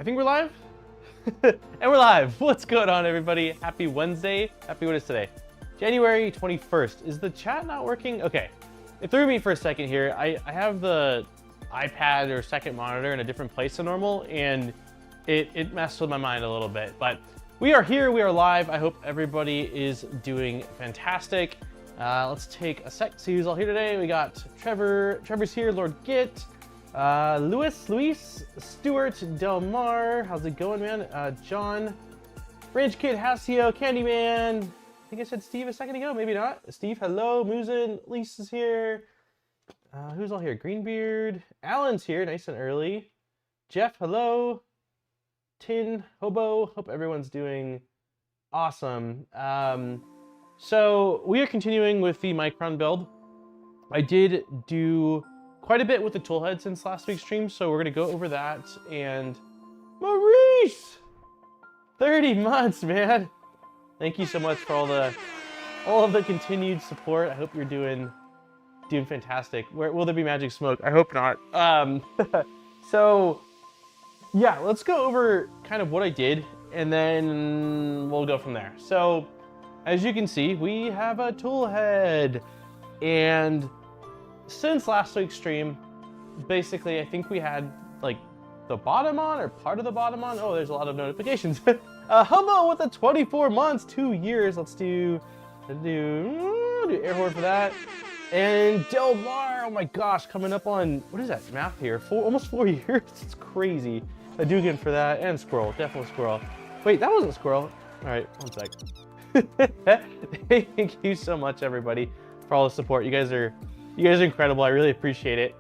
I think we're live. And we're live. What's going on, everybody? Happy Wednesday. What is today? January 21st. Is the chat not working? Okay. It threw me for a second here. I have the iPad or second monitor in a different place than normal, and it messed with my mind a little bit. But we are here. We are live. I hope everybody is doing fantastic. Let's take a sec. See who's all here today. We got Trevor. Trevor's here. Lord Git. Luis, Stuart, Del Mar, how's it going, man? John, Ranch Kid, Hasio, Candyman. I think I said Steve a second ago, maybe not. Steve, hello. Musin, Lisa's here. Who's all here? Greenbeard, Alan's here, nice and early. Jeff, hello. Tin, Hobo, hope everyone's doing awesome. So we are continuing with the Micron build. I did do quite a bit with the Toolhead since last week's stream, so we're gonna go over that. And Maurice, 30 months, man. Thank you so much for all of the continued support. I hope you're doing fantastic. Will there be magic smoke? I hope not. So yeah, let's go over kind of what I did, and then we'll go from there. So as you can see, we have a Toolhead, and since last week's stream, basically, I think we had like the bottom on or part of the bottom on. Oh, there's a lot of notifications. Humbo with the 24 months, 2 years. Let's do air horn for that. And Del Mar, oh my gosh, coming up on, what is that math here? Almost 4 years. It's crazy. A Dugan for that, and Squirrel, definitely Squirrel. Wait, that wasn't Squirrel. All right, one sec. Thank you so much, everybody, for all the support. You guys are incredible. I really appreciate it.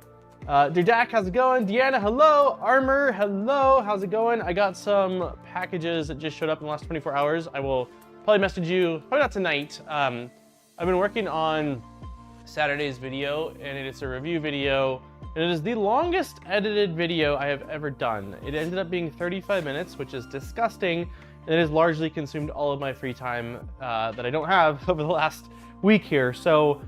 Derdak, how's it going? Deanna, hello. Armor, hello. How's it going? I got some packages that just showed up in the last 24 hours. I will probably message you, probably not tonight. I've been working on Saturday's video, and it's a review video, and it is the longest edited video I have ever done. It ended up being 35 minutes, which is disgusting, and it has largely consumed all of my free time that I don't have over the last week here. So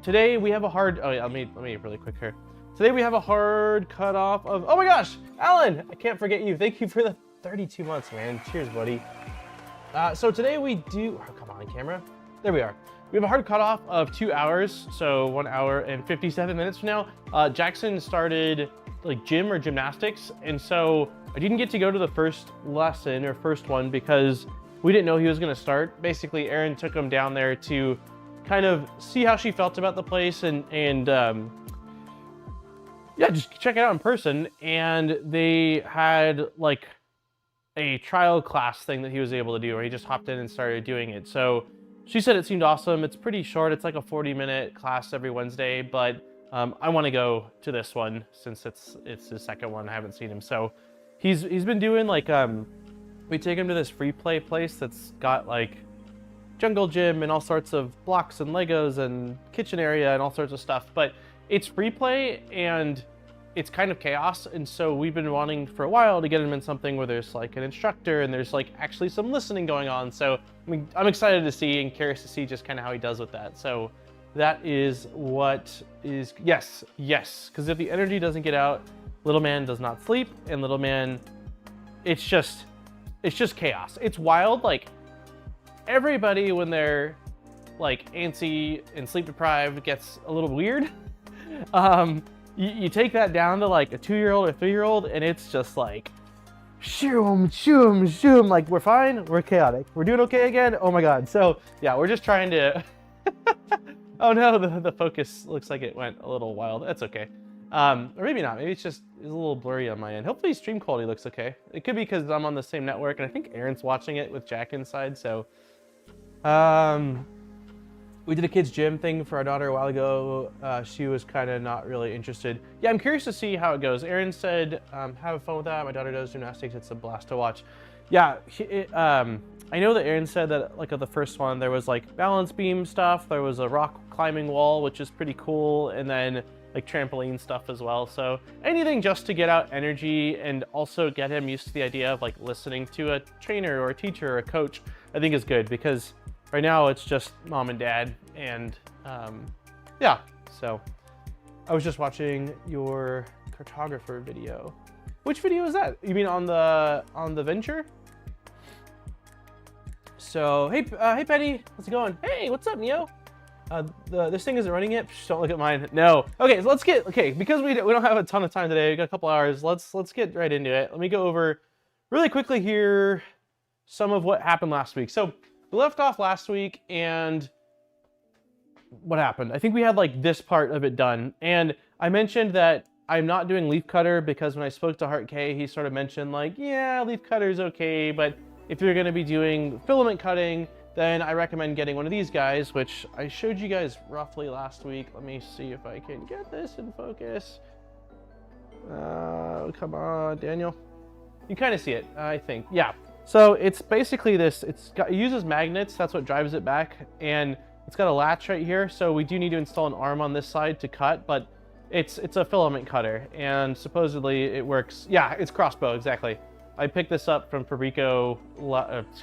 today we have a hard, oh yeah, let me be really quick here. Today we have a hard cutoff of, oh my gosh, Alan, I can't forget you. Thank you for the 32 months, man. Cheers, buddy. So today we do, oh, come on, camera. There we are. We have a hard cutoff of 2 hours, so 1 hour and 57 minutes from now. Jackson started like gym or gymnastics, and so I didn't get to go to the first lesson or first one because we didn't know he was gonna start. Basically, Erin took him down there to kind of see how she felt about the place and yeah, just check it out in person. And they had like a trial class thing that he was able to do where he just hopped in and started doing it. So she said it seemed awesome. It's pretty short. It's like a 40-minute class every Wednesday, but I want to go to this one since it's his second one. I haven't seen him. So he's been doing like, we take him to this free play place that's got like jungle gym and all sorts of blocks and Legos and kitchen area and all sorts of stuff, but it's free play and it's kind of chaos. And so we've been wanting for a while to get him in something where there's like an instructor and there's like actually some listening going on. So I'm excited to see and curious to see just kind of how he does with that. So that is what is, yes, because if the energy doesn't get out, little man does not sleep, and little man, it's just chaos. It's wild. Like, everybody, when they're like antsy and sleep deprived, gets a little weird. You take that down to like a 2-year-old or 3-year-old, and it's just like shoom, shoom, shoom. Like, we're fine, we're chaotic, we're doing okay again. Oh my god. So yeah, we're just trying to oh no, the focus looks like it went a little wild. That's okay. Or maybe not. Maybe it's a little blurry on my end. Hopefully stream quality looks okay. It could be because I'm on the same network, and I think Aaron's watching it with Jack inside. So we did a kids gym thing for our daughter a while ago. She was kind of not really interested. Yeah, I'm curious to see how it goes. Aaron said, have fun with that. My daughter does gymnastics. It's a blast to watch. Yeah, I know that Aaron said that like of the first one, there was like balance beam stuff. There was a rock climbing wall, which is pretty cool. And then like trampoline stuff as well. So anything just to get out energy and also get him used to the idea of like listening to a trainer or a teacher or a coach, I think is good, because right now it's just mom and dad, and yeah. So I was just watching your cartographer video. Which video is that? You mean on the Venture? So, hey Petty, how's it going? Hey, what's up, Neo? This thing isn't running yet. Shh, don't look at mine. No. Okay, so because we don't have a ton of time today. We got a couple hours. Let's get right into it. Let me go over really quickly here some of what happened last week. So we left off last week, and what happened? I think we had like this part of it done, and I mentioned that I'm not doing leaf cutter because when I spoke to Heart K, he sort of mentioned like, yeah, leaf cutter is okay, but if you're going to be doing filament cutting, then I recommend getting one of these guys, which I showed you guys roughly last week. Let me see if I can get this in focus. Come on, Daniel. You kind of see it, I think. Yeah. So it's basically this. It uses magnets. That's what drives it back, and it's got a latch right here. So we do need to install an arm on this side to cut, but it's a filament cutter, and supposedly it works. Yeah, it's Crossbow, exactly. I picked this up from Fabrico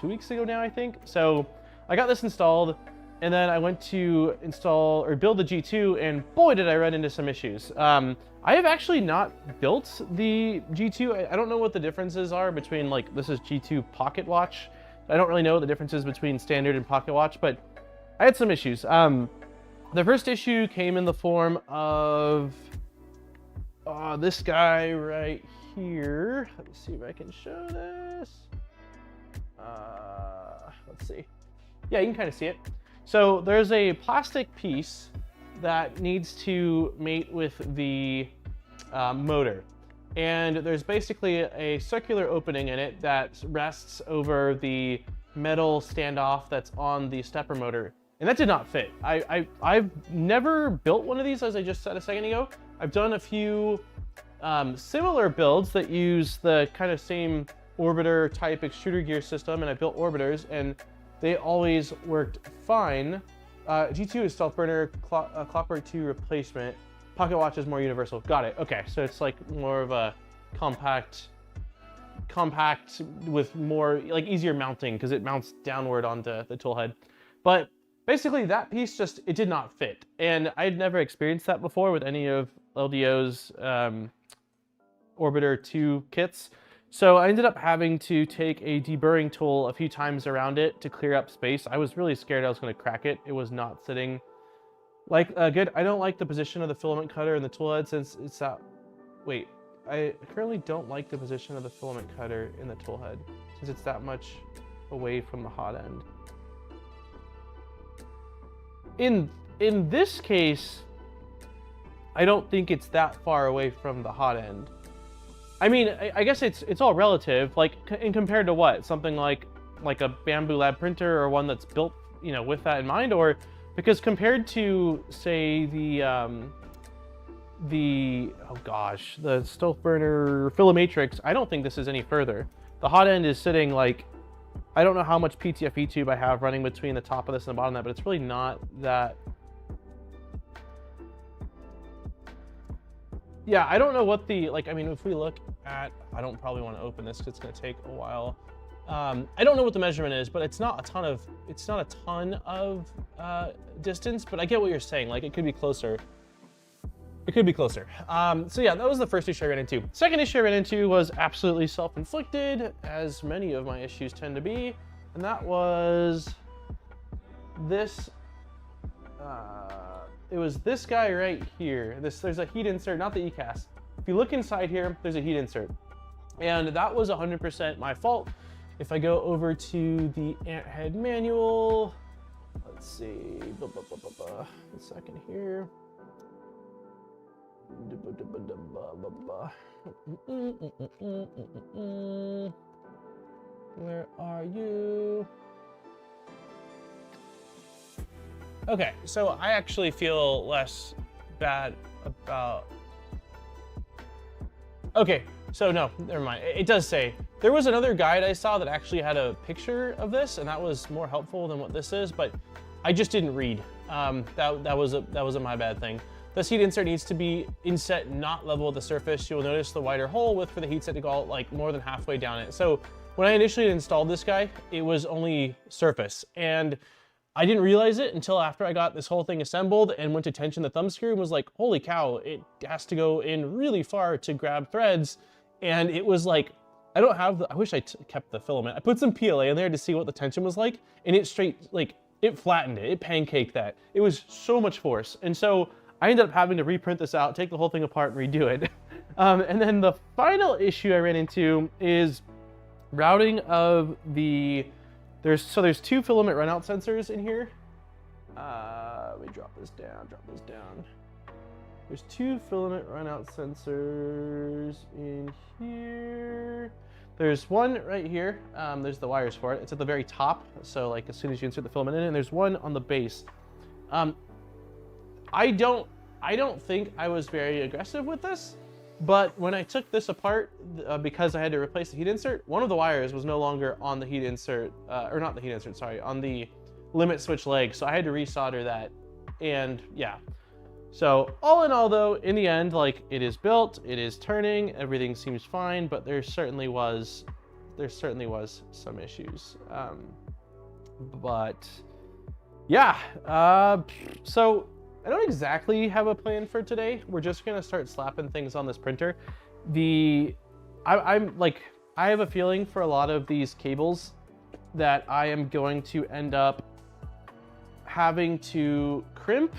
2 weeks ago now, I think. So I got this installed, and then I went to install or build the G2, and boy, did I run into some issues. I have actually not built the G2. I don't know what the differences are between, like, this is G2 Pocket Watch. I don't really know what the differences between standard and Pocket Watch, but I had some issues. The first issue came in the form of this guy right here. Let me see if I can show this. Let's see. Yeah, you can kind of see it. So there's a plastic piece that needs to mate with the motor. And there's basically a circular opening in it that rests over the metal standoff that's on the stepper motor. And that did not fit. I've never built one of these, as I just said a second ago. I've done a few similar builds that use the kind of same orbiter type extruder gear system, and I built orbiters, and they always worked fine. G2 is stealth burner, Clockwork 2 replacement. Pocket Watch is more universal. Got it. Okay, so it's like more of a compact with more like easier mounting because it mounts downward onto the tool head. But basically that piece it did not fit, and I had never experienced that before with any of LDO's Orbiter 2 kits. So I ended up having to take a deburring tool a few times around it to clear up space. I was really scared I was going to crack it. It was not sitting like good. I don't like the position of the filament cutter and the tool head since it's out. Wait, I currently don't like the position of the filament cutter in the tool head since it's that much away from the hot end. In this case, I don't think it's that far away from the hot end. I mean, I guess it's all relative. Like, in compared to what? Something like a Bamboo Lab printer or one that's built, you know, with that in mind, or because compared to say the stealth burner Filamatrix, I don't think this is any further. The hot end is sitting like, I don't know how much PTFE tube I have running between the top of this and the bottom of that, but it's really not that. Yeah, I don't know what the, like, I mean, if we look at, I don't probably want to open this because it's going to take a while. I don't know what the measurement is, but it's not a ton of distance, but I get what you're saying. Like, it could be closer. It could be closer. So yeah, that was the first issue I ran into. Second issue I ran into was absolutely self-inflicted, as many of my issues tend to be, and that was this. It was this guy right here. There's a heat insert, not the ECAS. If you look inside here, there's a heat insert, and that was 100% my fault. If I go over to the Anthead manual, let's see, a second here. Where are you? Okay, so I actually feel less bad about... Okay, so no, never mind. It does say, there was another guide I saw that actually had a picture of this, and that was more helpful than what this is, but I just didn't read. That was a my bad thing. This heat insert needs to be inset not level with the surface. You'll notice the wider hole width for the heat set to go like more than halfway down it. So when I initially installed this guy, it was only surface, and I didn't realize it until after I got this whole thing assembled and went to tension the thumb screw and was like, holy cow, it has to go in really far to grab threads. And it was like, I don't have the, I wish I kept the filament. I put some PLA in there to see what the tension was like, and it straight, like, it flattened it, it pancaked that. It was so much force. And so I ended up having to reprint this out, take the whole thing apart and redo it. And then the final issue I ran into is routing of the, there's 2 filament runout sensors in here. Let me drop this down. There's 2 filament runout sensors in here. There's one right here. There's the wires for it. It's at the very top. So like as soon as you insert the filament in, and there's one on the base. I don't think I was very aggressive with this, but when I took this apart, because I had to replace the heat insert, one of the wires was no longer on the heat insert, or not the heat insert, sorry, on the limit switch leg. So I had to resolder that, and yeah. So all in all though, in the end, like it is built, it is turning, everything seems fine, but there certainly was some issues. But yeah, so I don't exactly have a plan for today. We're just gonna start slapping things on this printer. I'm like, I have a feeling for a lot of these cables that I am going to end up having to crimp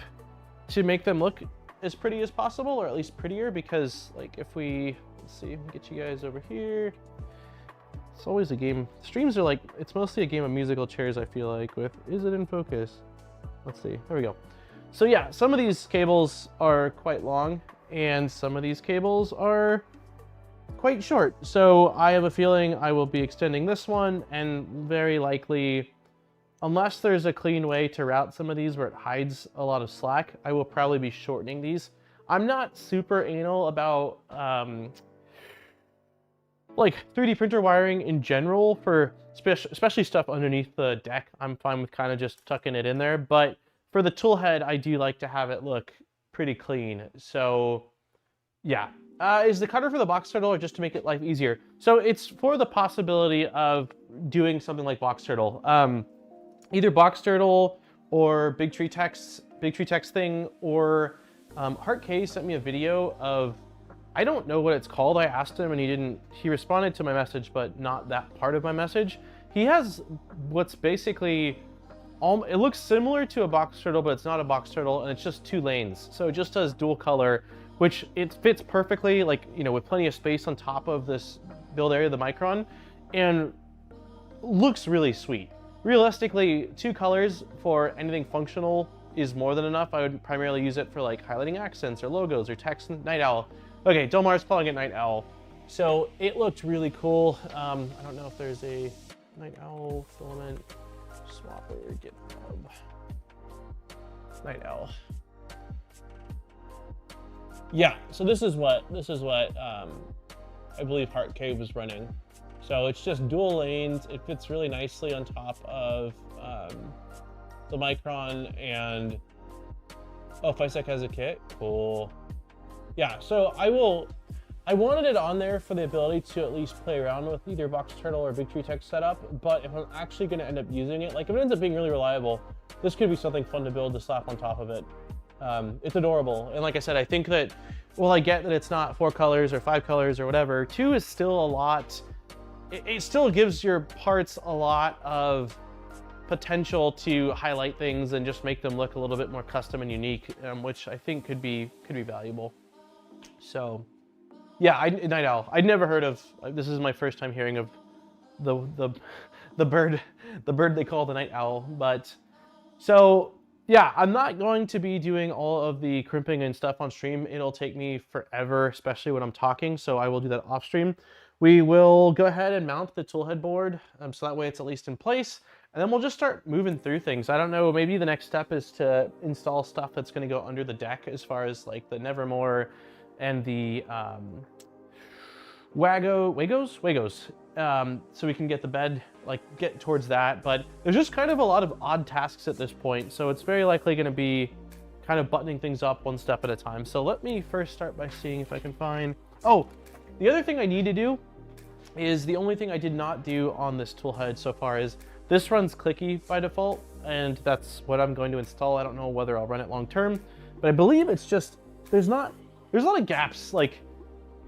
to make them look as pretty as possible, or at least prettier, because like if we, let's see, get you guys over here. It's always a game. Streams are like, it's mostly a game of musical chairs, I feel like, with, is it in focus? Let's see, there we go. So yeah, some of these cables are quite long and some of these cables are quite short. So I have a feeling I will be extending this one, and very likely, unless there's a clean way to route some of these where it hides a lot of slack, I will probably be shortening these. I'm not super anal about like 3D printer wiring in general for especially stuff underneath the deck. I'm fine with kind of just tucking it in there, but for the tool head, I do like to have it look pretty clean. So yeah. Is the cutter for the box turtle or just to make it life easier? So it's for the possibility of doing something like box turtle. Either box turtle or Big Tree Text thing, or Heart K sent me a video of, I don't know what it's called. I asked him and he responded to my message, but not that part of my message. He has what's basically, it looks similar to a box turtle, but it's not a box turtle, and it's just 2 lanes. So it just does dual color, which it fits perfectly, like, you know, with plenty of space on top of this build area, the Micron, and looks really sweet. Realistically, 2 colors for anything functional is more than enough. I would primarily use it for like highlighting accents or logos or text. Night Owl. Okay, Delmar's calling it Night Owl. So it looked really cool. I don't know if there's a Night Owl filament swapper, get Night Owl. Yeah, so this is what I believe Heart Cave was running. So it's just dual lanes. It fits really nicely on top of the Micron, and oh, FiSec has a kit, cool. Yeah, so I wanted it on there for the ability to at least play around with either box turtle or Big Tree Text setup, but if I'm actually gonna end up using it, like if it ends up being really reliable, this could be something fun to build to slap on top of it. It's adorable, and like I said, I think that, well, I get that it's not 4 colors or 5 colors or whatever, 2 is still a lot. It still gives your parts a lot of potential to highlight things and just make them look a little bit more custom and unique, which I think could be valuable. So yeah, Night Owl. I'd never heard of, this is my first time hearing of the bird they call the Night Owl. But so yeah, I'm not going to be doing all of the crimping and stuff on stream. It'll take me forever, especially when I'm talking, so I will do that off stream. We will go ahead and mount the toolhead board, so that way it's at least in place, and then we'll just start moving through things. I don't know, maybe the next step is to install stuff that's going to go under the deck, as far as like the Nevermore and the Wagos, so we can get the bed, like get towards that. But there's just kind of a lot of odd tasks at this point, so it's very likely going to be kind of buttoning things up one step at a time. So let me first start by seeing if I can find, oh, the other thing I need to do is, the only thing I did not do on this tool head so far is, this runs clicky by default, and that's what I'm going to install. I don't know whether I'll run it long term, but I believe it's just, there's a lot of gaps. Like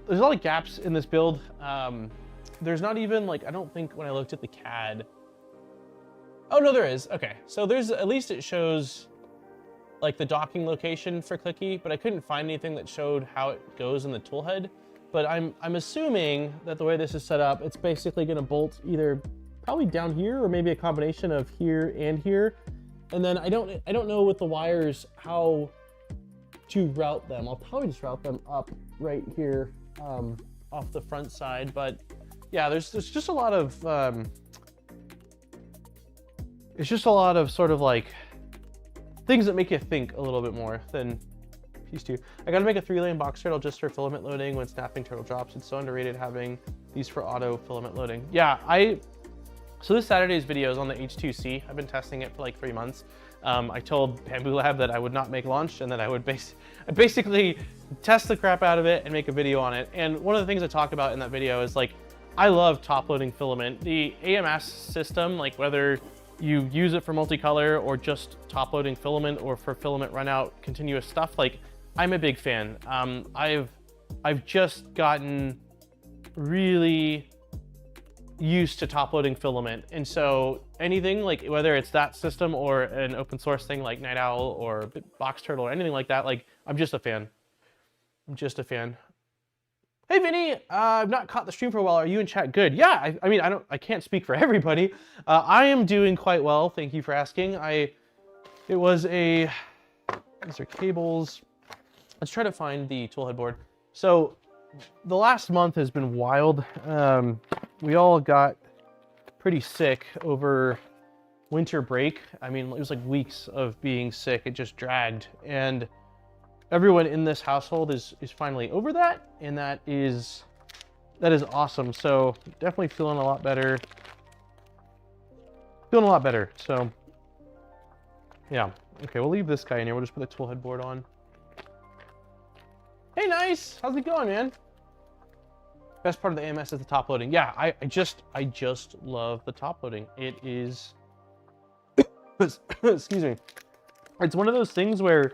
there's a lot of gaps in this build. There's not even like, I don't think when I looked at the CAD. Oh no, there is. Okay, so there's, at least it shows like the docking location for Clicky, but I couldn't find anything that showed how it goes in the toolhead. But I'm assuming that the way this is set up, it's basically gonna bolt either probably down here or maybe a combination of here and here. And then I don't know with the wires how to route them. I'll probably just route them up right here off the front side. But yeah, there's just a lot of it's just a lot of sort of like things that make you think a little bit more than these two. I gotta make a 3-lane box turtle just for filament loading when snapping turtle drops. It's so underrated having these for auto filament loading. Yeah, so this Saturday's video is on the H2C. I've been testing it for like 3 months. I told Bamboo Lab that I would not make launch and that I would basically test the crap out of it and make a video on it. And one of the things I talk about in that video is like, I love top loading filament. The AMS system, like whether you use it for multicolor or just top loading filament or for filament run out continuous stuff, like I'm a big fan. I've just gotten really used to top loading filament, and so anything like whether it's that system or an open source thing like Night Owl or Box Turtle or anything like that, like I'm just a fan. I'm just a fan. Hey Vinny, I've not caught the stream for a while. Are you in chat? Good. Yeah, I mean I can't speak for everybody. I am doing quite well. Thank you for asking. These are cables. Let's try to find the toolhead board. So the last month has been wild. We all got pretty sick over winter break. I mean, it was like weeks of being sick. It just dragged. And everyone in this household is finally over that. And that is awesome. So definitely feeling a lot better. So yeah. Okay, we'll leave this guy in here. We'll just put the toolhead board on. Hey, nice. How's it going, man? Best part of the AMS is the top loading. Yeah, I just love the top loading. It is, excuse me. It's one of those things where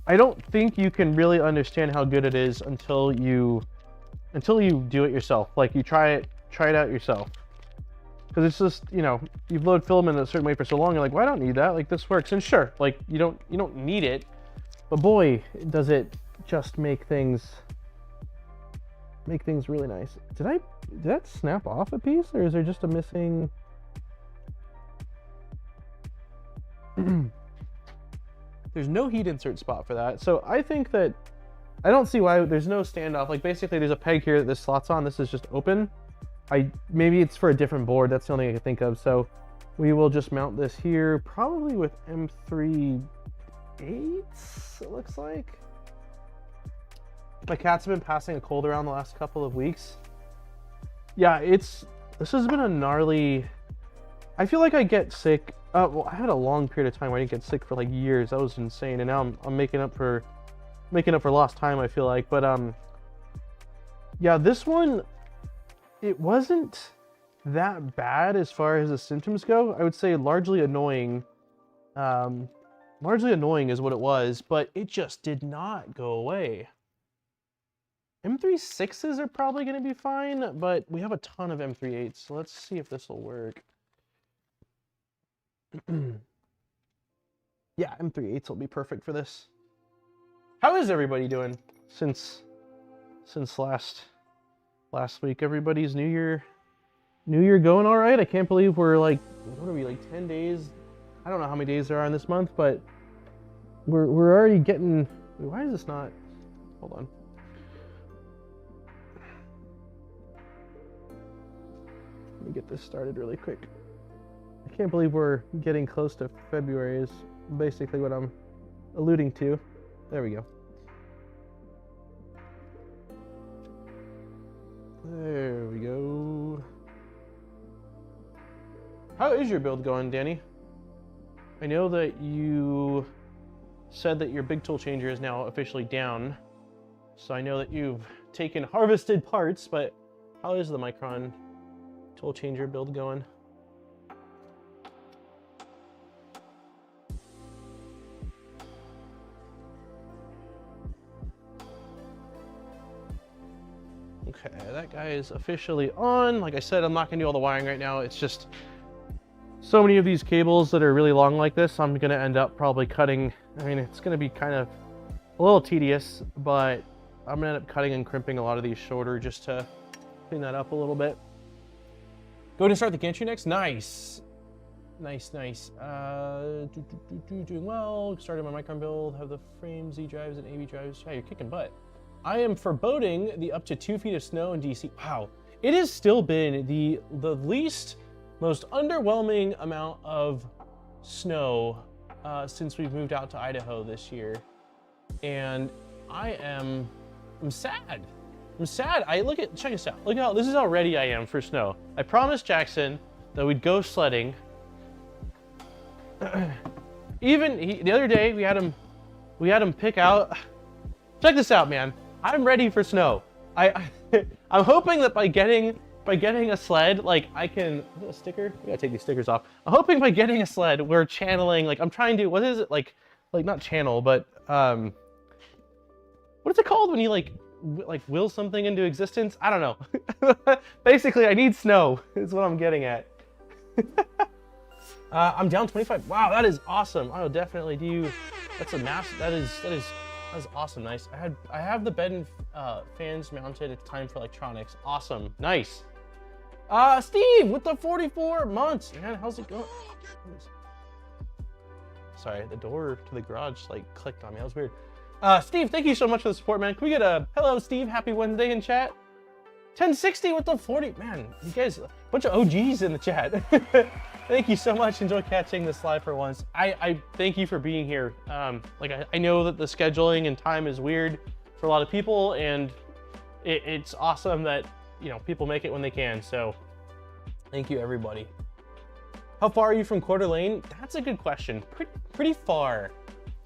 I don't think you can really understand how good it is until you do it yourself. Like you try it out yourself. Because it's just, you know, you've loaded filament a certain way for so long, you're like, well, I don't need that. Like this works. And sure, like you don't need it, but boy, does it just make things really nice. Did that snap off a piece, or is there just a missing? There's no heat insert spot for that. So I think that I don't see why there's no standoff. Like basically there's a peg here that this slots on. This is just open. Maybe it's for a different board. That's the only thing I can think of. So we will just mount this here, probably with M3 8s, it looks like. My cats have been passing a cold around the last couple of weeks. Yeah, this has been a gnarly, I feel like I get sick. Well, I had a long period of time where I didn't get sick for like years. That was insane. And now I'm making up for lost time, I feel like. But yeah, this one, it wasn't that bad as far as the symptoms go. I would say largely annoying. Largely annoying is what it was, but it just did not go away. M3.6s are probably going to be fine, but we have a ton of M3.8s, so let's see if this will work. Yeah, M3.8s will be perfect for this. How is everybody doing since last week? Everybody's New Year going all right? I can't believe we're like, what are we, like 10 days? I don't know how many days there are in this month, but we're already getting, why is this not, hold on. Let me get this started really quick. I can't believe we're getting close to February is basically what I'm alluding to. There we go. There we go. How is your build going, Danny? I know that you said that your big tool changer is now officially down. So I know that you've taken harvested parts, but how is the Micron tool changer build going? Okay, that guy is officially on. Like I said, I'm not gonna do all the wiring right now. It's just so many of these cables that are really long like this, I'm gonna end up probably cutting. I mean, it's gonna be kind of a little tedious, but I'm gonna end up cutting and crimping a lot of these shorter just to clean that up a little bit. Go ahead and start the gantry next. Nice. Nice. Doing well. Started my Micron build. Have the frame Z drives and AV drives. Yeah, you're kicking butt. I am foreboding the up to 2 feet of snow in DC. Wow, it has still been the least, most underwhelming amount of snow since we've moved out to Idaho this year, and I'm sad. I'm sad. Check this out. Look how this is how ready I am for snow. I promised Jackson that we'd go sledding. The other day we had him pick out. Check this out, man. I'm ready for snow. I'm hoping that by getting a sled, like I can. Is it a sticker? We gotta take these stickers off. I'm hoping by getting a sled, we're channeling. Like I'm trying to. What is it like not channel, but what is it called when you like will something into existence? I don't know. Basically, I need snow. Is what I'm getting at. I'm down 25. Wow, that is awesome. I will definitely do. That's a massive. That is awesome. Nice. I have the bed and fans mounted. It's time for electronics. Awesome. Nice. Steve with the 44 months. Man, how's it going? Sorry, the door to the garage like clicked on me. That was weird. Steve, thank you so much for the support, man. Can we get a hello, Steve? Happy Wednesday in chat. 1060 with the 40. Man, you guys, a bunch of OGs in the chat. Thank you so much. Enjoy catching this live for once. I thank you for being here. I know that the scheduling and time is weird for a lot of people, and it's awesome that people make it when they can. So thank you, everybody. How far are you from Coeur d'Alene? That's a good question. Pretty far.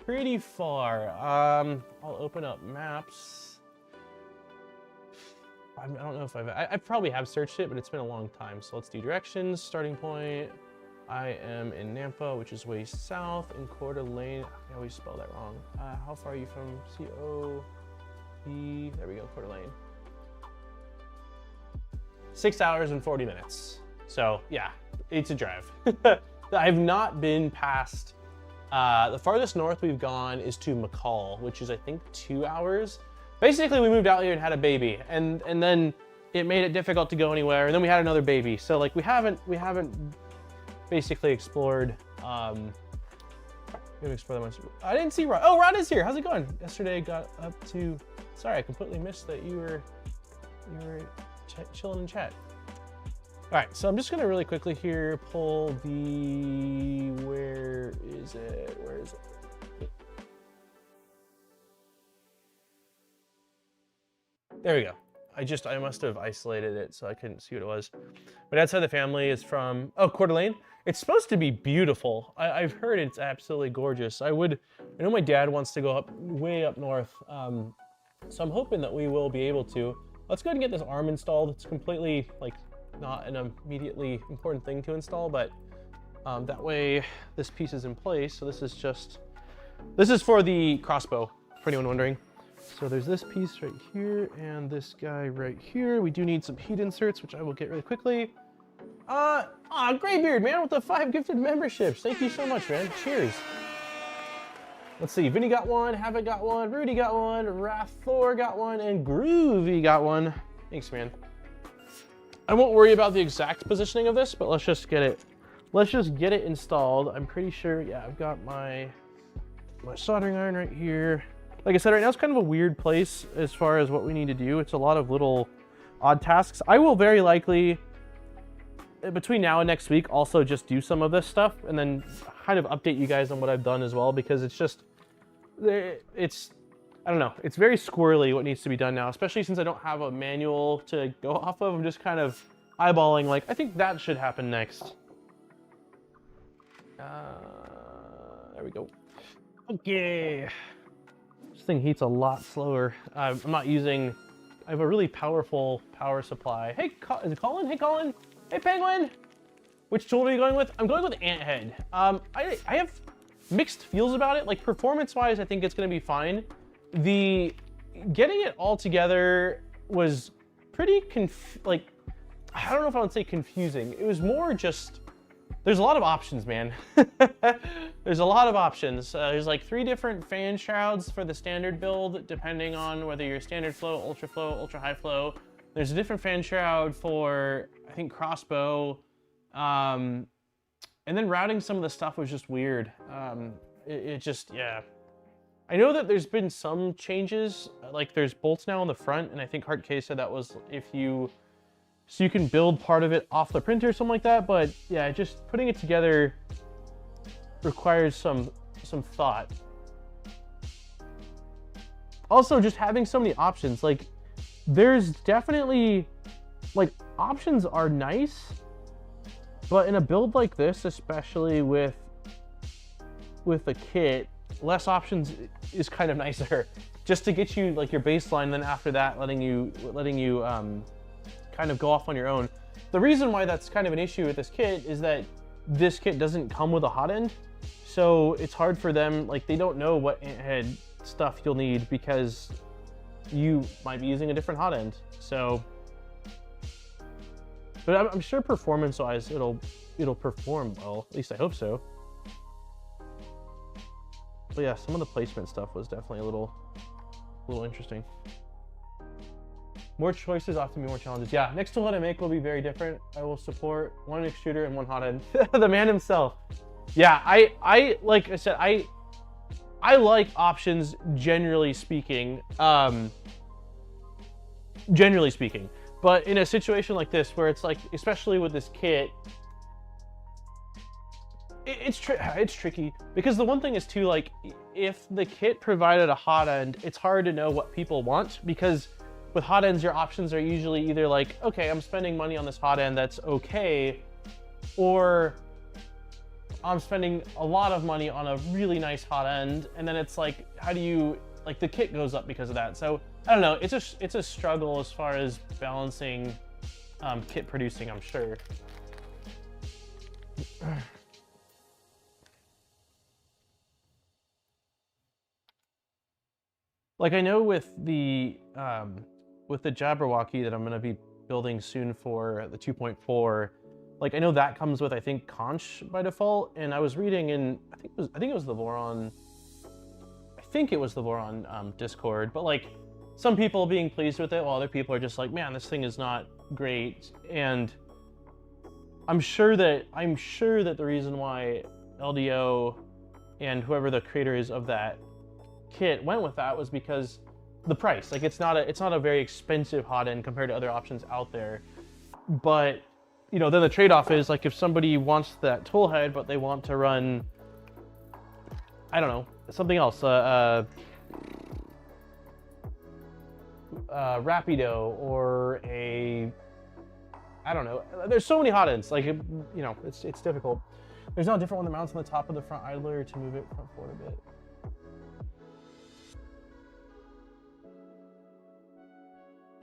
Pretty far. I'll open up maps. I don't know if I probably have searched it, but it's been a long time. So let's do directions. Starting point. I am in Nampa, which is way south, in Coeur d'Alene. I always spell that wrong. How far are you from C-O-P? There we go, Coeur d'Alene. 6 hours and 40 minutes. So yeah, it's a drive. I've not been past, the farthest north we've gone is to McCall, which is I think 2 hours. Basically, we moved out here and had a baby, and then it made it difficult to go anywhere, and then we had another baby. So like we haven't basically explored. We haven't explored that much. I didn't see Rod. Oh, Rod is here. How's it going? Yesterday got up to. Sorry, I completely missed that you were chilling in chat. All right, so I'm just gonna really quickly here pull the. Where is it? Where is it? There we go. I must have isolated it so I couldn't see what it was. My dad's side of the family is from, Coeur d'Alene. It's supposed to be beautiful. I've heard it's absolutely gorgeous. I know my dad wants to go way up north. So I'm hoping that we will be able to. Let's go ahead and get this arm installed. It's completely not an immediately important thing to install, but that way this piece is in place. So this is for the crossbow, for anyone wondering. So there's this piece right here and this guy right here. We do need some heat inserts, which I will get really quickly. Graybeard, man, with the 5 gifted memberships. Thank you so much, man. Cheers. Let's see, Vinny got one, Havoc got one, Rudy got one, Rathor got one, and Groovy got one. Thanks, man. I won't worry about the exact positioning of this, but let's just get it installed. I'm pretty sure, yeah, I've got my soldering iron right here. Like I said, right now it's kind of a weird place as far as what we need to do. It's a lot of little odd tasks. I will very likely, between now and next week, also just do some of this stuff and then kind of update you guys on what I've done as well, because it's just, I don't know, it's very squirrely what needs to be done now, especially since I don't have a manual to go off of. I'm just kind of eyeballing, like, I think that should happen next. There we go. Okay. This thing heats a lot slower. I'm not using, I have a really powerful power supply. Hey, is it Colin? Hey, Colin. Hey, Penguin. Which tool are you going with? I'm going with Anthead. I have mixed feels about it. Like performance-wise, I think it's gonna be fine. Getting it all together was pretty like, I don't know if I would say confusing. It was more just, there's a lot of options, man. There's a lot of options. There's like 3 different fan shrouds for the standard build, depending on whether you're standard flow, ultra high flow. There's a different fan shroud for, I think, Crossbow. And then routing some of the stuff was just weird. It just, yeah. I know that there's been some changes, like there's bolts now on the front, and I think Hart-K said that was so you can build part of it off the printer or something like that, but yeah, just putting it together requires some thought. Also, just having so many options, like there's definitely, like, options are nice, but in a build like this, especially with a kit, less options is kind of nicer, just to get you like your baseline. Then after that, letting you kind of go off on your own. The reason why that's kind of an issue with this kit is that this kit doesn't come with a hot end, so it's hard for them. Like, they don't know what Anthead stuff you'll need because you might be using a different hot end. So, but I'm sure performance-wise, it'll perform well. At least I hope so. But yeah, some of the placement stuff was definitely a little interesting. More choices often be more challenges. Yeah, next tool I make will be very different. I will support 1 extruder and 1 hot end. The man himself. Yeah, I like I said, I like options generally speaking. Generally speaking. But in a situation like this, where it's like, especially with this kit, it's tricky, because the one thing is too, like, if the kit provided a hot end, it's hard to know what people want, because with hot ends, your options are usually either like, okay, I'm spending money on this hot end, that's okay, or I'm spending a lot of money on a really nice hot end, and then it's like, how do you, like, the kit goes up because of that. So I don't know, it's a struggle as far as balancing kit producing, I'm sure. Like, I know with the Jabberwocky that I'm gonna be building soon for the 2.4, like, I know that comes with, I think, conch by default, and I was reading in, I think it was the Voron Discord, but like, some people being pleased with it, while other people are just like, man, this thing is not great. And I'm sure that the reason why LDO and whoever the creator is of that kit went with that was because the price. Like, it's not a very expensive hot end compared to other options out there. But, you know, then the trade-off is, like, if somebody wants that Toolhead but they want to run, I don't know, something else, Rapido, or a, I don't know, there's so many hot ends, like, you know, it's difficult. There's not a different one that mounts on the top of the front idler to move it front forward a bit.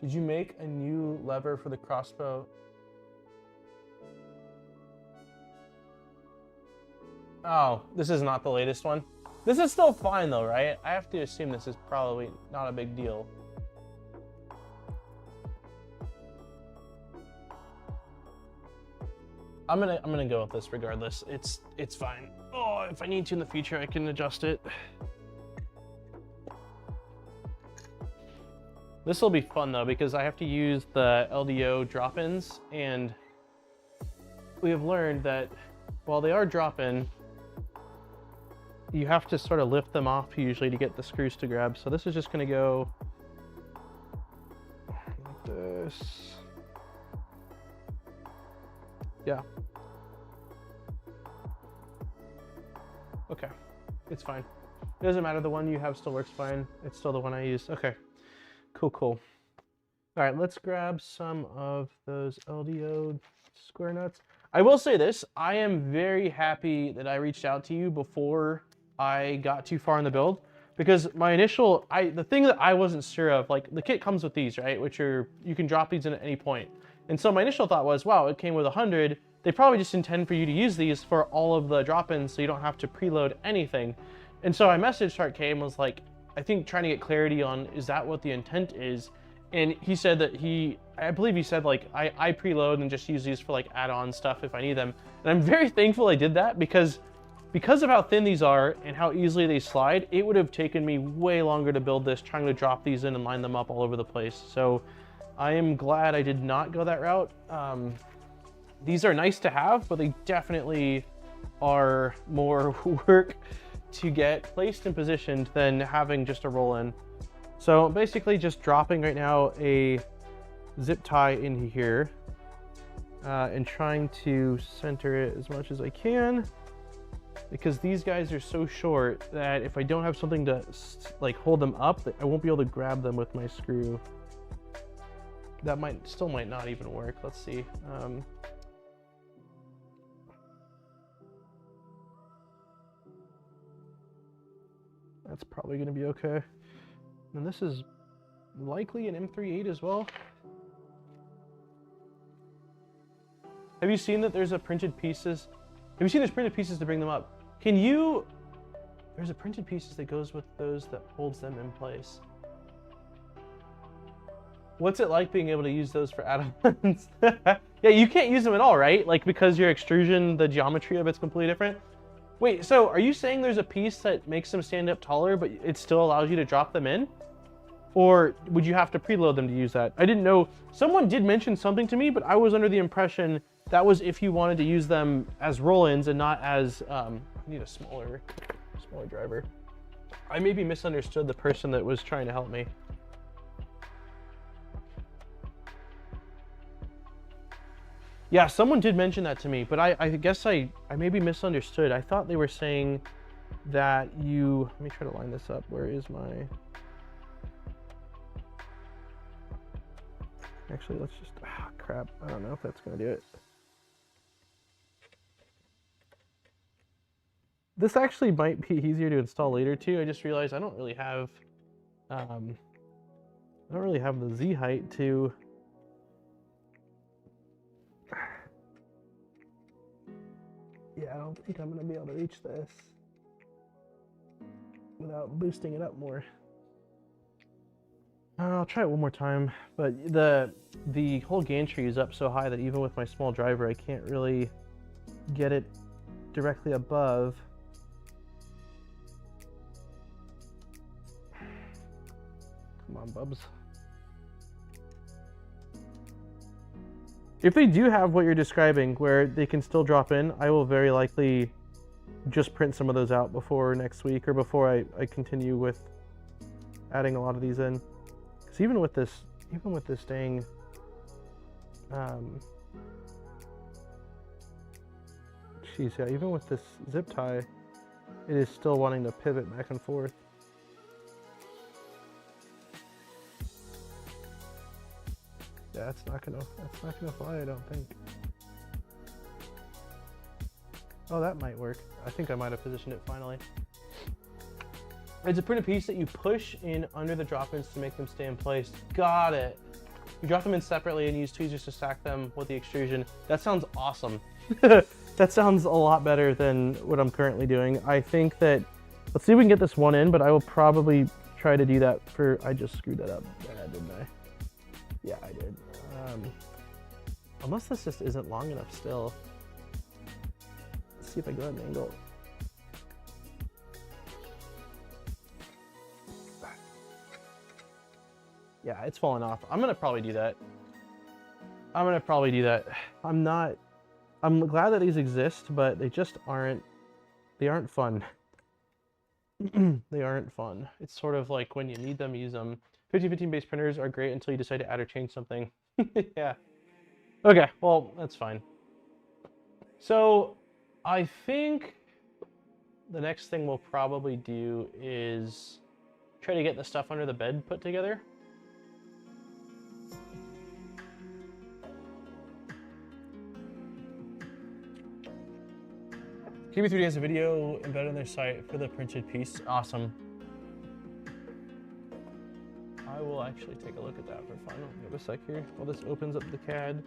Did you make a new lever for the Crossbow? Oh, this is not the latest one. This is still fine though, right? I have to assume this is probably not a big deal. I'm gonna go with this regardless. It's fine. Oh, if I need to in the future, I can adjust it. This will be fun though, because I have to use the LDO drop-ins, and we have learned that while they are drop-in, you have to sort of lift them off usually to get the screws to grab. So this is just gonna go like this. Yeah. Okay, it's fine. It doesn't matter, the one you have still works fine. It's still the one I use. Okay, cool. All right, let's grab some of those LDO square nuts. I will say this, I am very happy that I reached out to you before I got too far in the build, because my initial, the thing that I wasn't sure of, like, the kit comes with these, right? Which are, you can drop these in at any point. And so my initial thought was, wow, it came with 100. They probably just intend for you to use these for all of the drop-ins so you don't have to preload anything. And so I messaged Hart-K and was like, I think trying to get clarity on, is that what the intent is? And he said that I believe he said like, I preload and just use these for like add-on stuff if I need them. And I'm very thankful I did that because of how thin these are and how easily they slide, it would have taken me way longer to build this, trying to drop these in and line them up all over the place. So I am glad I did not go that route. These are nice to have, but they definitely are more work to get placed and positioned than having just a roll in. So I'm basically just dropping right now a zip tie in here and trying to center it as much as I can, because these guys are so short that if I don't have something to like hold them up, I won't be able to grab them with my screw. That still might not even work. Let's see. That's probably going to be okay. And this is likely an M38 as well. Have you seen that there's a printed pieces? Have you seen there's printed pieces to bring them up? There's a printed pieces that goes with those that holds them in place. What's it like being able to use those for add-ons? Yeah, you can't use them at all, right? Like, because your extrusion, the geometry of it's completely different. Wait, so are you saying there's a piece that makes them stand up taller, but it still allows you to drop them in? Or would you have to preload them to use that? I didn't know. Someone did mention something to me, but I was under the impression that was if you wanted to use them as roll-ins and not as, I need a smaller driver. I maybe misunderstood the person that was trying to help me. Yeah, someone did mention that to me, but I guess I maybe misunderstood. I thought they were saying that let me try to line this up. Where is my... Actually, let's just, crap. I don't know if that's gonna do it. This actually might be easier to install later too. I just realized I don't really have the Z height to... Yeah, I don't think I'm gonna be able to reach this without boosting it up more. I'll try it one more time, but the whole gantry is up so high that even with my small driver, I can't really get it directly above. Come on, bubs. If they do have what you're describing, where they can still drop in, I will very likely just print some of those out before next week, or before I continue with adding a lot of these in. Because even with this dang, yeah, even with this zip tie, it is still wanting to pivot back and forth. Yeah, that's not gonna fly, I don't think. Oh, that might work. I think I might have positioned it finally. It's a printed piece that you push in under the drop-ins to make them stay in place. Got it. You drop them in separately and use tweezers to stack them with the extrusion. That sounds awesome. That sounds a lot better than what I'm currently doing. I think that, let's see if we can get this one in, but I will probably try to do that I just screwed that up. Yeah, didn't I? Yeah, I did. Unless this just isn't long enough still. Let's see if I go at an angle. Yeah, it's falling off. I'm gonna probably do that. I'm glad that these exist, but they just aren't fun. They aren't fun. It's sort of like when you need them, use them. 5015 base printers are great until you decide to add or change something. Yeah. Okay, well, that's fine. So I think the next thing we'll probably do is try to get the stuff under the bed put together. KB3D has a video embedded on their site for the printed piece. Awesome. I will actually take a look at that for fun. Give a sec here while this opens up the CAD.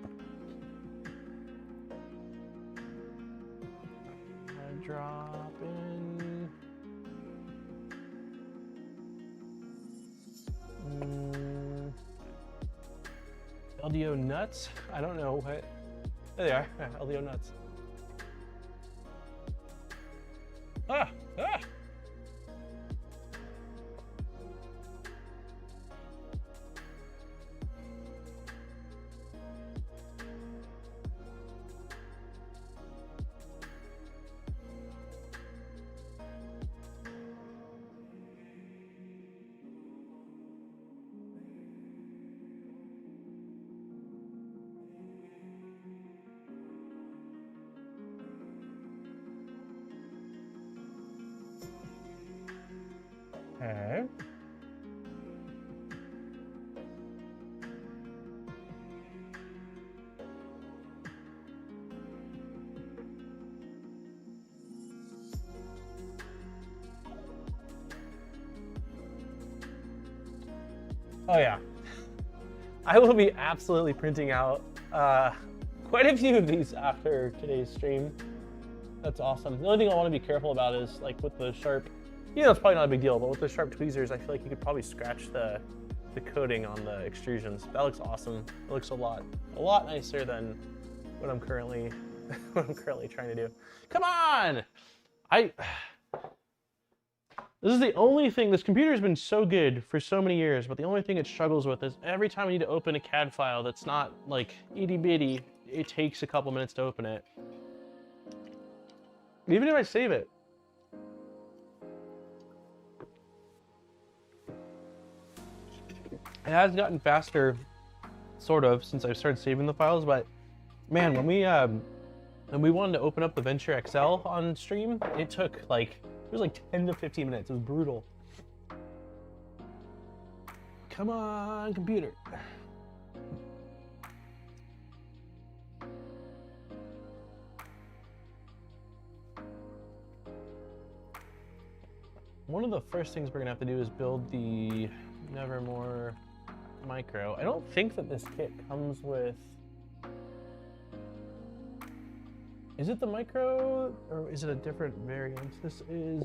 Drop in. LDO nuts? I don't know what. There they are. LDO nuts. Ah! Ah! Okay. Oh yeah. I will be absolutely printing out quite a few of these after today's stream. That's awesome. The only thing I want to be careful about is like with the sharp, it's probably not a big deal, but with the sharp tweezers, I feel like you could probably scratch the coating on the extrusions. That looks awesome. It looks a lot nicer than what I'm currently trying to do. Come on! This is the only thing, this computer has been so good for so many years, but the only thing it struggles with is every time I need to open a CAD file that's not like itty bitty, it takes a couple minutes to open it. Even if I save it. It has gotten faster, sort of, since I've started saving the files, but man, when we wanted to open up the Venture XL on stream, it took like, it was like 10 to 15 minutes. It was brutal. Come on, computer. One of the first things we're gonna have to do is build the Nevermore micro. I don't think that this kit comes with... Is it the micro, or is it a different variant? This is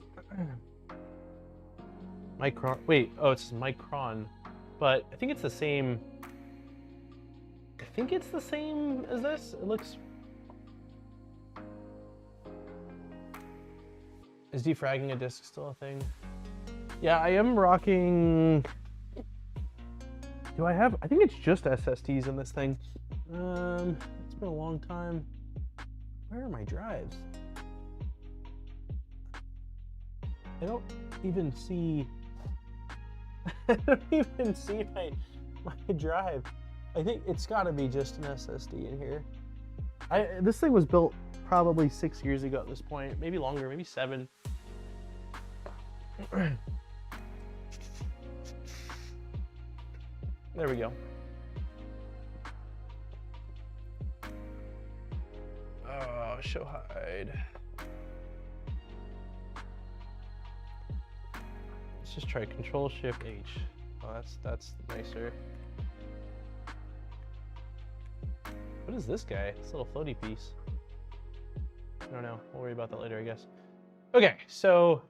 Micron. Wait, oh, it's Micron, but I think it's the same. I think it's the same as this. It looks. Is defragging a disk still a thing? Yeah, I am rocking. Do I have? I think it's just SSDs in this thing. It's been a long time. Where are my drives? I don't even see. I don't even see my drive. I think it's got to be just an SSD in here. This thing was built probably 6 years ago at this point, maybe longer, maybe 7. There we go. Oh, show hide. Let's just try Control Shift H. Oh, that's nicer. What is this guy? This little floaty piece. I don't know. We'll worry about that later, I guess. Okay, so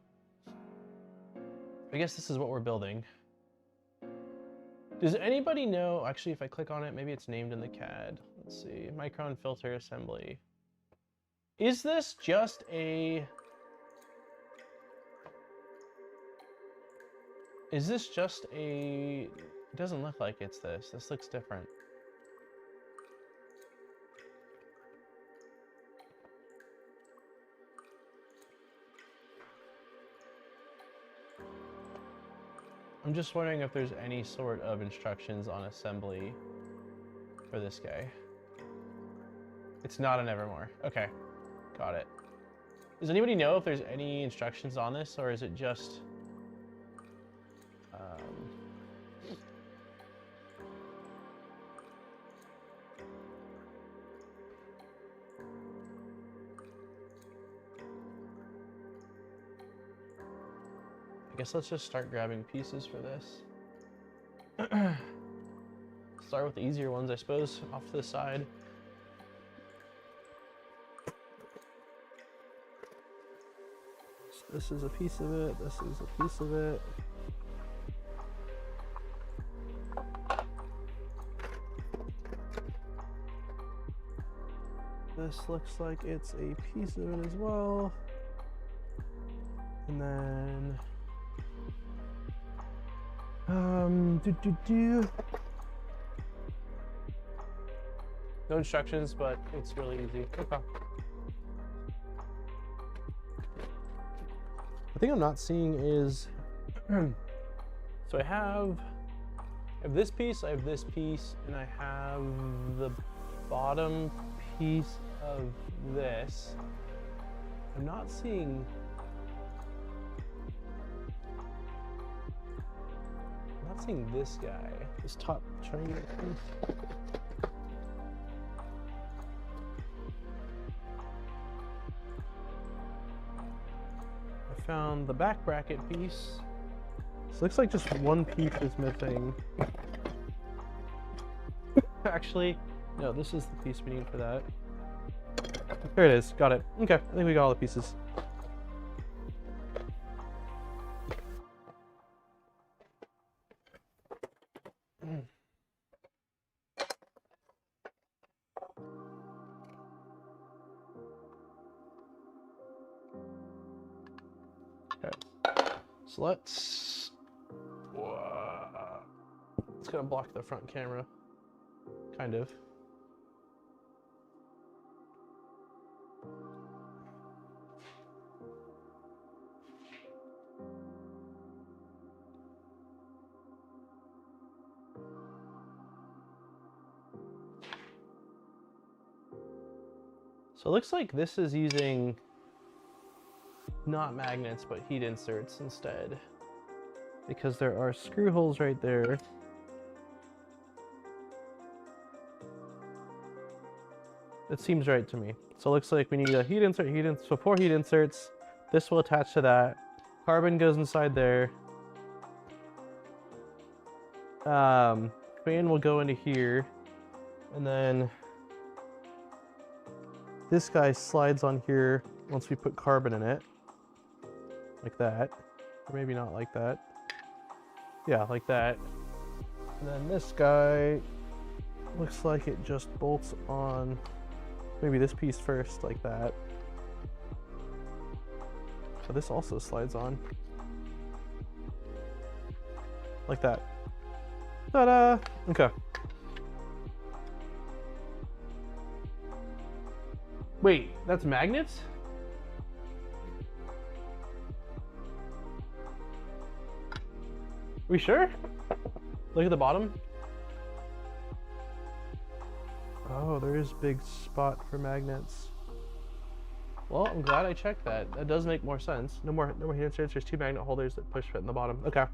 I guess this is what we're building. Does anybody know? Actually, if I click on it, maybe it's named in the CAD. Let's see. Micron filter assembly. Is this just a... Is this just a... It doesn't look like it's this. This looks different. I'm just wondering if there's any sort of instructions on assembly for this guy. It's not a Nevermore. Okay, got it. Does anybody know if there's any instructions on this, or is it just... I guess let's just start grabbing pieces for this. Start with the easier ones, I suppose, off to the side. So this is a piece of it, this is a piece of it. This looks like it's a piece of it as well. And then, no instructions, but it's really easy. Okay. The thing I'm not seeing is, so I have this piece, I have this piece, and I have the bottom piece of this. I'm not seeing this guy, this top triangle piece. I found the back bracket piece. This looks like just one piece is missing. Actually, no, this is the piece we need for that. There it is, got it. Okay, I think we got all the pieces. So let's it's gonna block the front camera, kind of. So it looks like this is using not magnets, but heat inserts instead, because there are screw holes right there. It seems right to me. So it looks like we need a heat insert, so 4 heat inserts. This will attach to that. Carbon goes inside there. Fan will go into here, and then this guy slides on here once we put carbon in it. Like that, or maybe not like that. Yeah, like that. And then this guy looks like it just bolts on maybe this piece first, like that. So this also slides on. Like that. Ta-da! Okay. Wait, that's magnets? We sure? Look at the bottom. Oh, there is a big spot for magnets. Well, I'm glad I checked that. That does make more sense. No more heat inserts. There's 2 magnet holders that push fit in the bottom. Okay.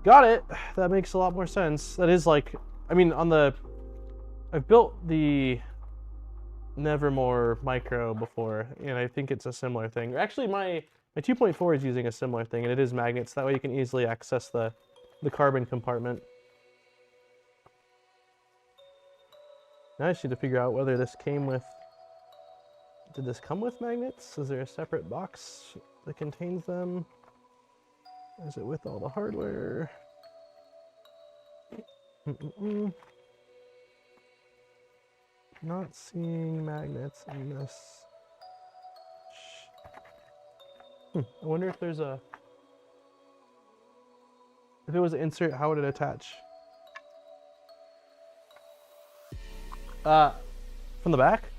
Got it. That makes a lot more sense. That is like, I mean, I've built the Nevermore micro before, and I think it's a similar thing. Actually, my 2.4 is using a similar thing, and it is magnets. That way you can easily access the carbon compartment. Now I just need to figure out whether this came with... Did this come with magnets? Is there a separate box that contains them? Is it with all the hardware? Not seeing magnets in this. I wonder if there's a... If it was an insert, how would it attach? From the back?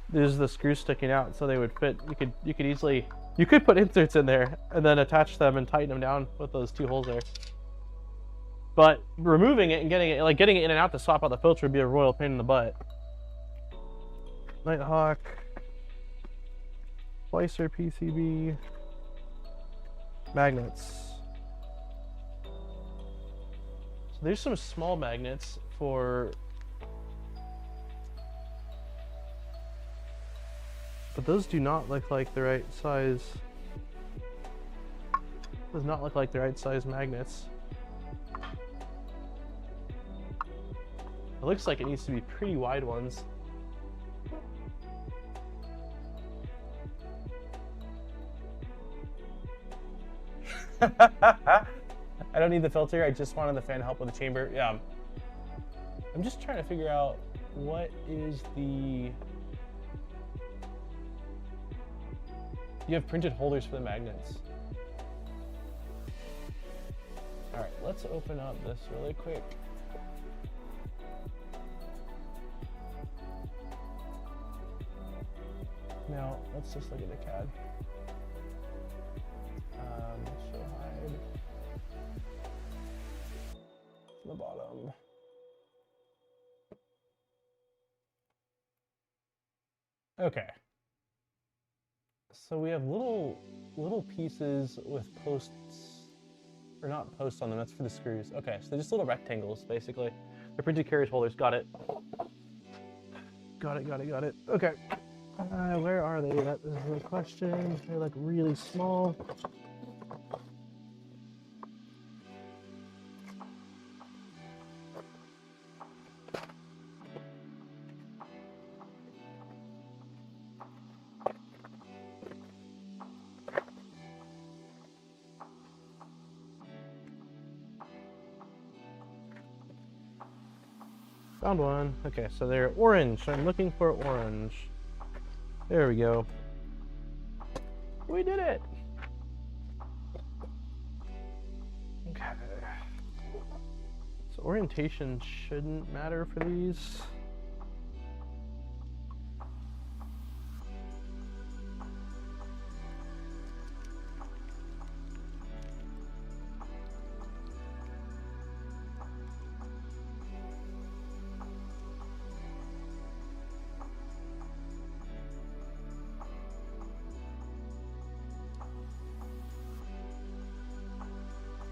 There's the screws sticking out, so they would fit. You could easily... You could put inserts in there and then attach them and tighten them down with those 2 holes there. But removing it and getting it in and out to swap out the filter would be a royal pain in the butt. Nighthawk. Splicer PCB. Magnets. So there's some small magnets for... But those do not look like the right size. Does not look like the right size magnets. It looks like it needs to be pretty wide ones. I don't need the filter, I just wanted the fan to help with the chamber. Yeah. I'm just trying to figure out what is the... You have printed holders for the magnets. All right, let's open up this really quick. Now, let's just look at the CAD. Show hide. To the bottom. Okay. So we have little pieces with posts, or not posts on them, that's for the screws. Okay, so they're just little rectangles, basically. They're printed carriage holders, got it. Got it. Okay. Where are they? That is the question. They're like really small. Found one. Okay, so they're orange. I'm looking for orange. There we go. We did it. Okay. So orientation shouldn't matter for these.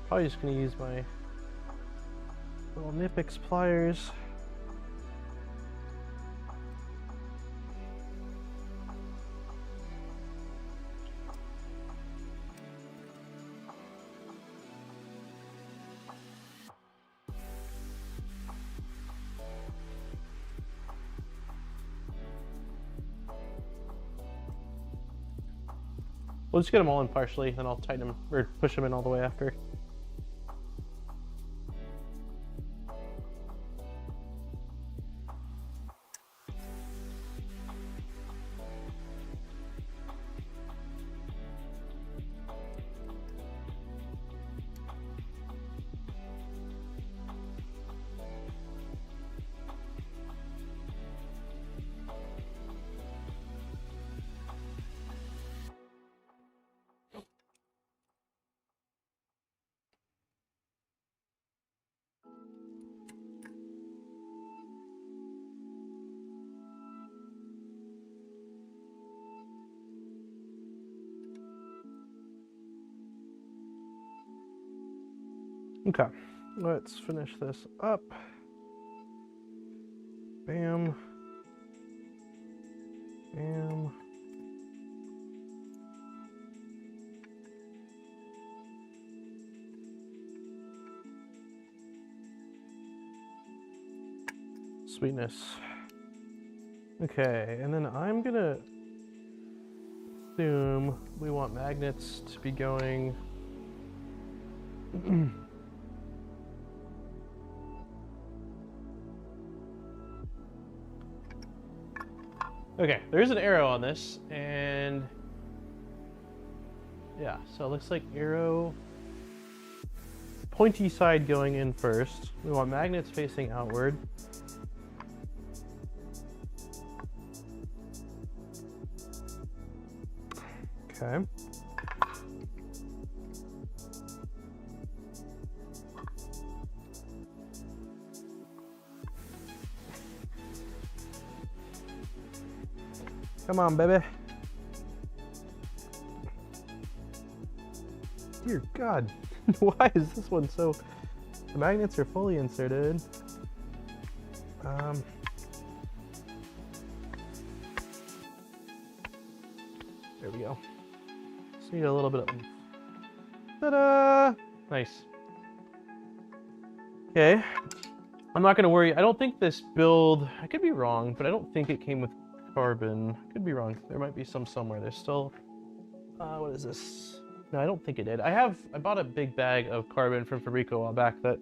Probably just gonna use my little Nipix pliers. We'll just get them all in partially, then I'll tighten them or push them in all the way after. Okay, let's finish this up. Bam. Bam. Sweetness. Okay, and then I'm gonna assume we want magnets to be going okay, there is an arrow on this, and yeah, so it looks like arrow pointy side going in first. We want magnets facing outward. Okay. Come on, baby. Dear God, why is this one so... The magnets are fully inserted. There we go. Just need a little bit of... Ta-da! Nice. Okay. I'm not going to worry. I don't think this build... I could be wrong, but I don't think it came with carbon. Could be wrong. There might be some somewhere. There's still... what is this? No, I don't think it did. I bought a big bag of carbon from Fabrico a while back that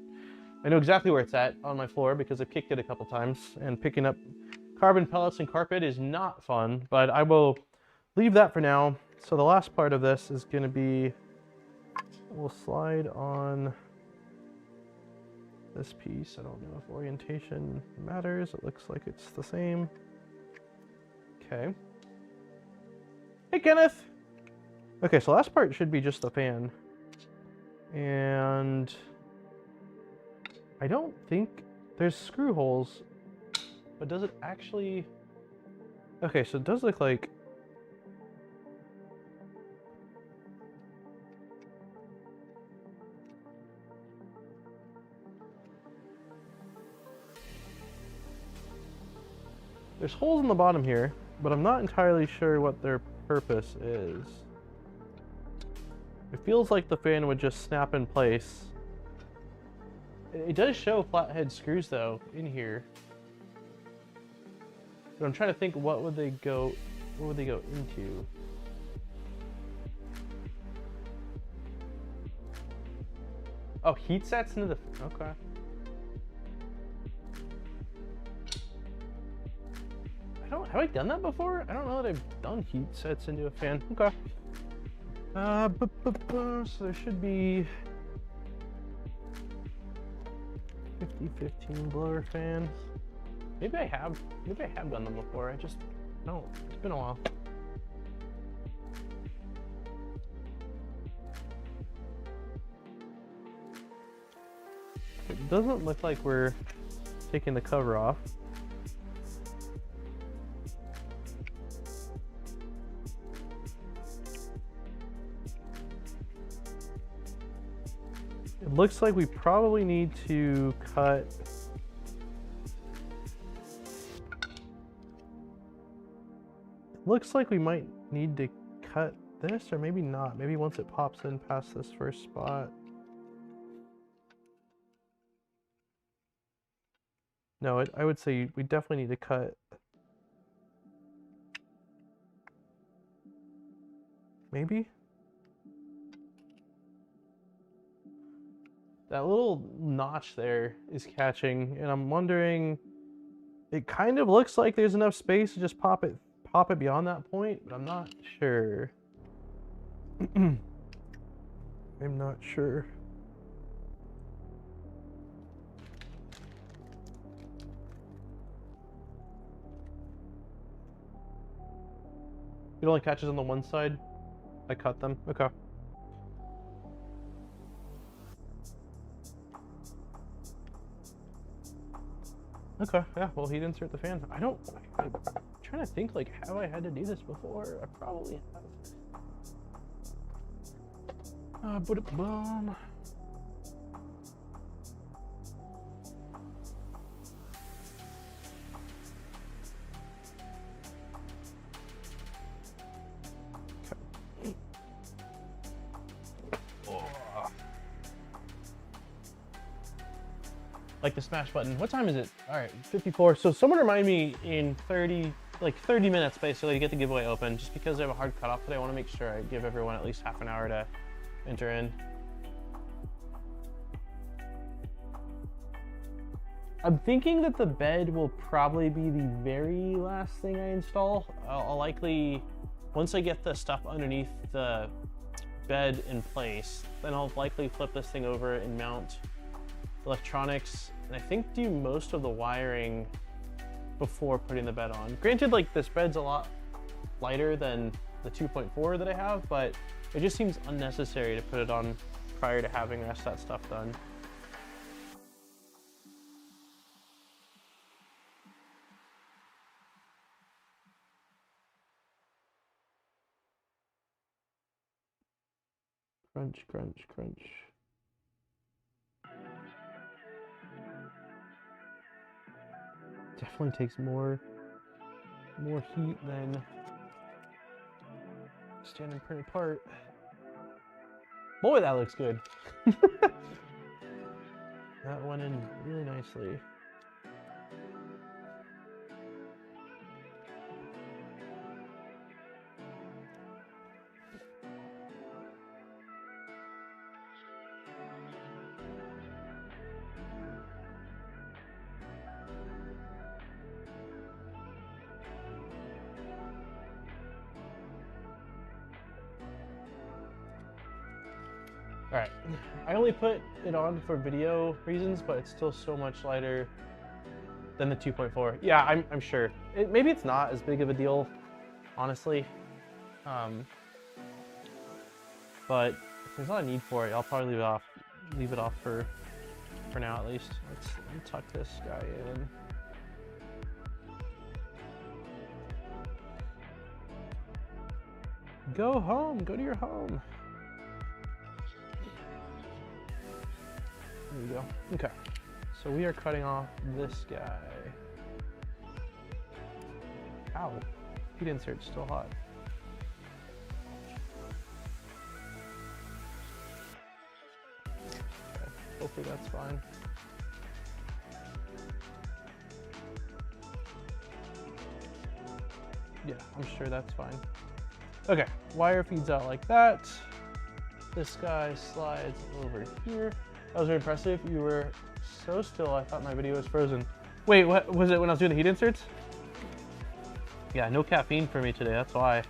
I know exactly where it's at on my floor because I've kicked it a couple times, and picking up carbon pellets and carpet is not fun, but I will leave that for now. So the last part of this is going to be, we'll slide on this piece. I don't know if orientation matters. It looks like it's the same. Okay. Hey, Kenneth! Okay, so last part should be just the fan. And I don't think there's screw holes, but does it actually... Okay, so it does look like... There's holes in the bottom here, but I'm not entirely sure what their purpose is. It feels like the fan would just snap in place. It does show flathead screws though in here. But I'm trying to think what would they go into? Oh, heat sets into the, okay. Have I done that before? I don't know that I've done heat sets into a fan. Okay. So there should be 50-15 blower fans. Maybe I have done them before. I just don't. It's been a while. It doesn't look like we're taking the cover off. It looks like we probably need to cut looks like we might need to cut this, or maybe not. Maybe once it pops in past this first spot. No, I would say we definitely need to cut. Maybe? That little notch there is catching, and I'm wondering, it kind of looks like there's enough space to just pop it beyond that point, but I'm not sure. I'm not sure. It only catches on the one side? I cut them? Okay. Okay, yeah, well, he'd insert the fan. I'm trying to think, like, have I had to do this before? I probably have. Boom. Like the smash button. What time is it? All right, 54. So someone remind me in 30 minutes basically to get the giveaway open, just because I have a hard cutoff today. I want to make sure I give everyone at least half an hour to enter in. I'm thinking that the bed will probably be the very last thing I install. I'll likely, once I get the stuff underneath the bed in place, then I'll likely flip this thing over and mount electronics, and I think do most of the wiring before putting the bed on. Granted, like, this bed's a lot lighter than the 2.4 that I have, but it just seems unnecessary to put it on prior to having the rest of that stuff done. Crunch, crunch, crunch. Definitely takes more heat than standard printed part. Boy, that looks good. That went in really nicely. right, I only put it on for video reasons, but it's still so much lighter than the 2.4. Yeah, I'm sure. Maybe it's not as big of a deal, honestly. But if there's not a need for it, I'll probably leave it off for now at least. Let's tuck this guy in. Go home, go to your home. There you go. Okay, so we are cutting off this guy. Ow, heat insert's still hot. Okay, hopefully that's fine. Yeah, I'm sure that's fine. Okay, wire feeds out like that. This guy slides over here. That was very impressive. You were so still, I thought my video was frozen. Wait, what was it when I was doing the heat inserts? Yeah, no caffeine for me today, that's why.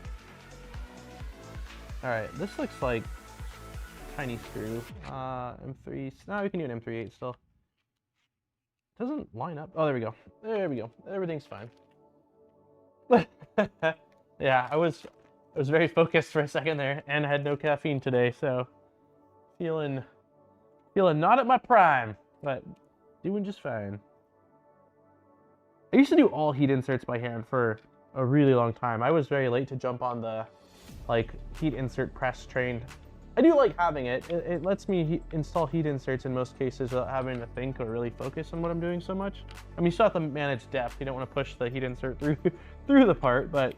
All right, this looks like tiny screw. M3, no, we can do an M38 still. Doesn't line up. Oh, there we go. There we go. Everything's fine. Yeah, I was very focused for a second there and I had no caffeine today, so feeling not at my prime, but doing just fine. I used to do all heat inserts by hand for a really long time. I was very late to jump on the heat insert press train. I do like having it. It lets me install heat inserts in most cases without having to think or really focus on what I'm doing so much. I mean, you still have to manage depth. You don't want to push the heat insert through the part, but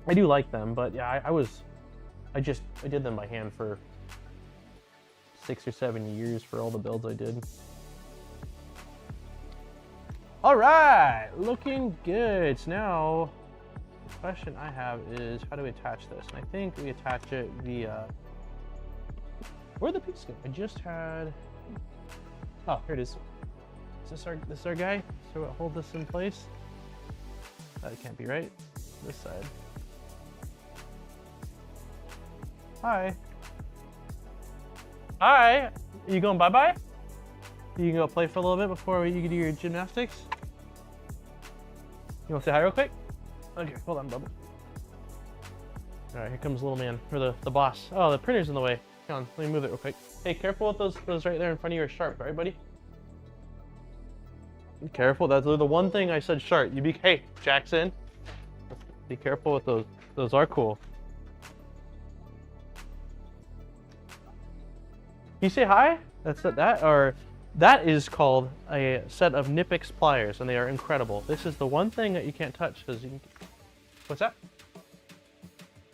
I do like them. But yeah, I did them by hand for 6 or 7 years for all the builds I did. All right, looking good. So now the question I have is, how do we attach this? And I think we attach it via, where'd the piece go? I just had, oh, here it is. Is this our guy? So we'll hold this in place. That can't be right. This side. Hi. Hi. Are you going bye-bye? You can go play for a little bit before you do your gymnastics. You want to say hi real quick? Okay, hold on, bubble. All right, here comes little man, or the boss. Oh, the printer's in the way. Hang on, let me move it real quick. Hey, careful with those right there in front of you are sharp, all right, buddy? Be careful, that's the one thing I said sharp. Hey, Jackson, be careful with those. Those are cool. Can you say hi? That is called a set of Nipix pliers, and they are incredible. This is the one thing that you can't touch, because you can... What's that?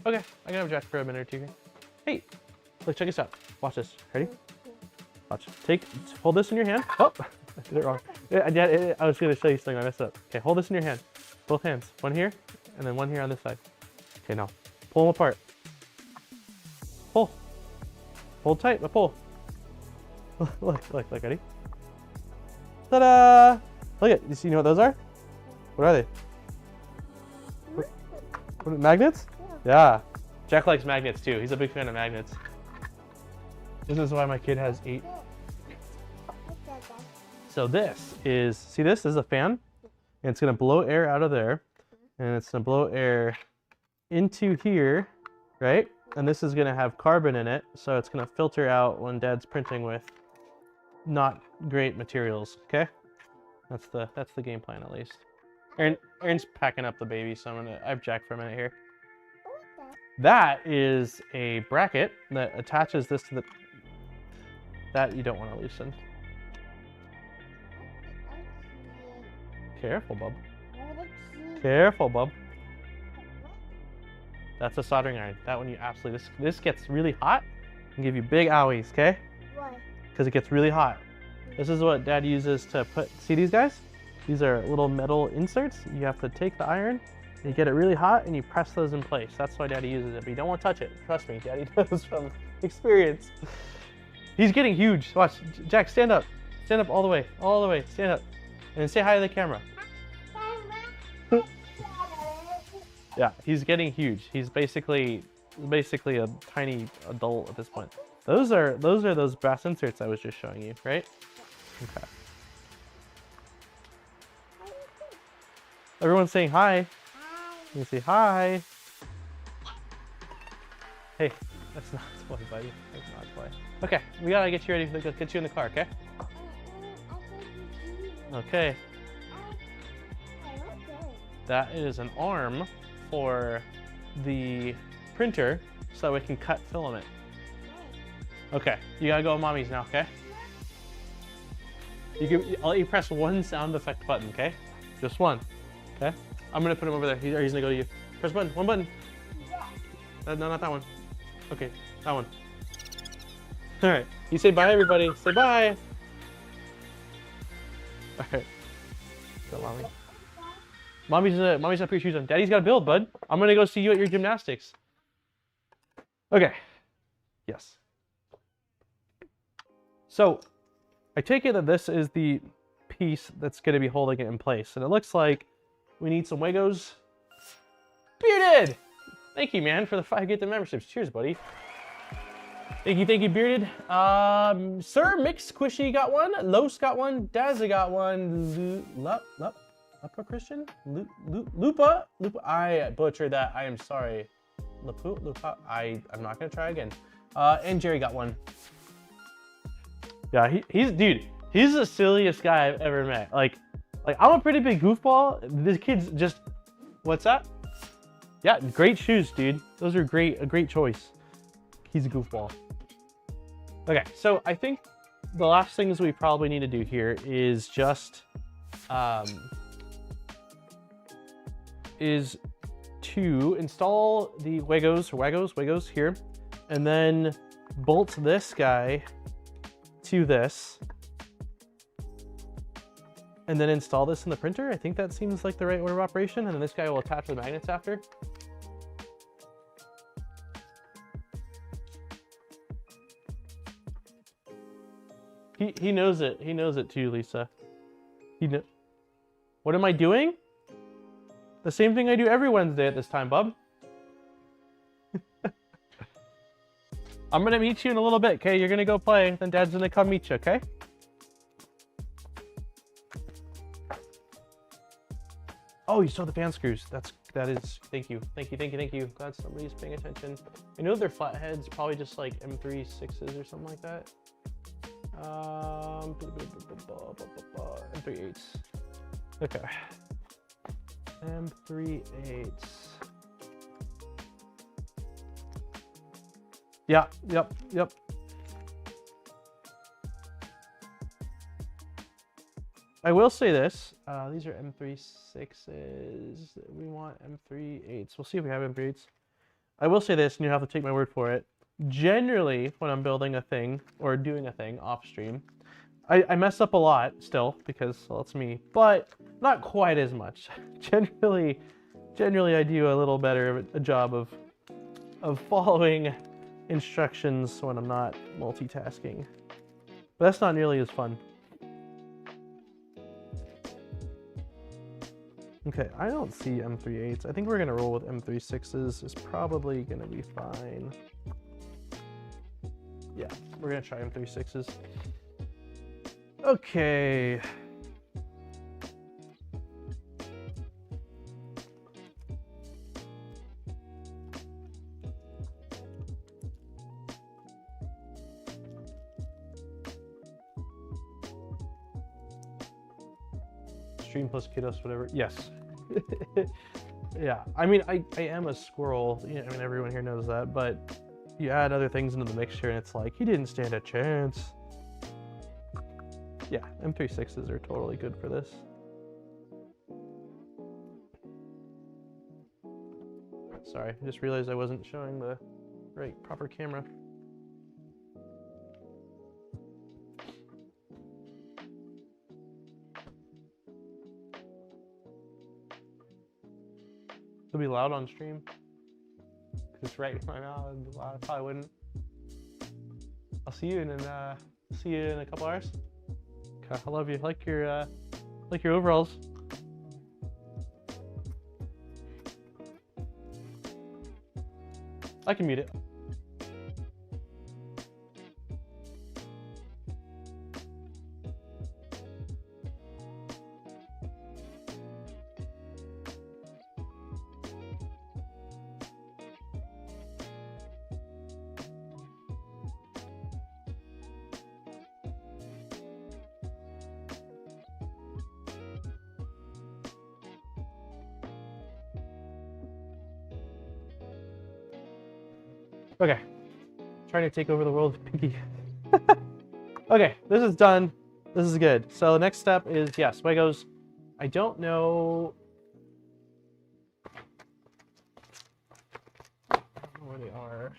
Okay, I can have Jack for a minute or two here. Hey, look, check this out. Watch this. Ready? Watch. Hold this in your hand. Oh, I did it wrong. I was going to show you something. I messed up. Okay, hold this in your hand. Both hands. One here, and then one here on this side. Okay, now pull them apart. Pull. Hold tight, but pull. Look, ready? Ta-da! Look at, you know what those are? What are they? What, magnets? Yeah. Jack likes magnets too. He's a big fan of magnets. This is why my kid has 8. So this is a fan, and it's gonna blow air out of there, and it's gonna blow air into here, right? And this is gonna have carbon in it, so it's gonna filter out when Dad's printing with not great materials. Okay, that's the game plan at least. Aaron's packing up the baby, so I have Jack for a minute here. That is a bracket that attaches this to the. That you don't want to loosen. Careful, bub. Careful, bub. That's a soldering iron. That one you absolutely, this gets really hot and give you big owies, okay? Why? Because it gets really hot. This is what Dad uses to put, see these guys? These are little metal inserts. You have to take the iron, and you get it really hot, and you press those in place. That's why Daddy uses it, but you don't want to touch it. Trust me, Daddy knows from experience. He's getting huge. Watch, Jack, stand up. Stand up all the way, stand up. And say hi to the camera. Yeah, he's getting huge. He's basically a tiny adult at this point. Those are those brass inserts I was just showing you, right? Okay. Everyone's saying hi. You can say hi. Hey, that's not a toy, buddy. That's not a toy. Okay, we gotta get you ready. Let's get you in the car, okay? Okay. That is an arm for the printer so we can cut filament. Okay, you gotta go with mommy's now, okay? I'll let you press one sound effect button, okay? Just one, okay? I'm gonna put him over there. He's gonna go to you. Press button, one button. No, not that one. Okay, that one. All right, you say bye, everybody. Say bye. All right, go, mommy. Mommy's gonna put your shoes on. Daddy's got to build, bud. I'm gonna go see you at your gymnastics. Okay. Yes. So, I take it that this is the piece that's gonna be holding it in place, and it looks like we need some Wagos. Bearded. Thank you, man, for the 5 Gato memberships. Cheers, buddy. Thank you, Bearded. Sir Mix Squishy got one. Los got one. Dazza got one. Lupa Christian? Lupa? I butchered that. I am sorry. Lupa? I'm not gonna try again. And Jerry got one. Yeah, dude, he's the silliest guy I've ever met. Like I'm a pretty big goofball. This kid's just, what's that? Yeah, great shoes, dude. Those are a great choice. He's a goofball. Okay, so I think the last things we probably need to do here is just, is to install the Wagos here, and then bolt this guy to this, and then install this in the printer. I think that seems like the right order of operation, and then this guy will attach the magnets after. He knows it. He knows it too, Lisa. What am I doing? The same thing I do every Wednesday at this time, bub. I'm gonna meet you in a little bit, okay? You're gonna go play, then Dad's gonna come meet you, okay? Oh, you saw the fan screws. That is, thank you. Glad somebody's paying attention. I know they're flatheads, probably just like M3.6s or something like that. M3.8s. Okay. M3.8s. Yeah, yep. I will say this, these are M3.6s, we want M3.8s. We'll see if we have M3.8s. I will say this, and you have to take my word for it. Generally, when I'm building a thing, or doing a thing off stream, I mess up a lot still, because, well, it's me, but not quite as much. Generally I do a little better of a job of following instructions when I'm not multitasking. But that's not nearly as fun. Okay, I don't see M3.8s. I think we're gonna roll with M3.6s. It's probably gonna be fine. Yeah, we're gonna try M3.6s. Okay. Stream plus kiddos, whatever. Yes. Yeah, I mean, I am a squirrel. I mean, everyone here knows that, but you add other things into the mixture and it's like, he didn't stand a chance. Yeah, M3.6s are totally good for this. Sorry, I just realized I wasn't showing the right proper camera. It'll be loud on stream. It's right in my mouth. I probably wouldn't. I'll see you in a couple hours. Okay, I love you. Like your overalls. I can mute it. Okay. Trying to take over the world with Pinky. Okay, this is done. This is good. So the next step is, yes, Wagos. I don't know. I don't know where they are.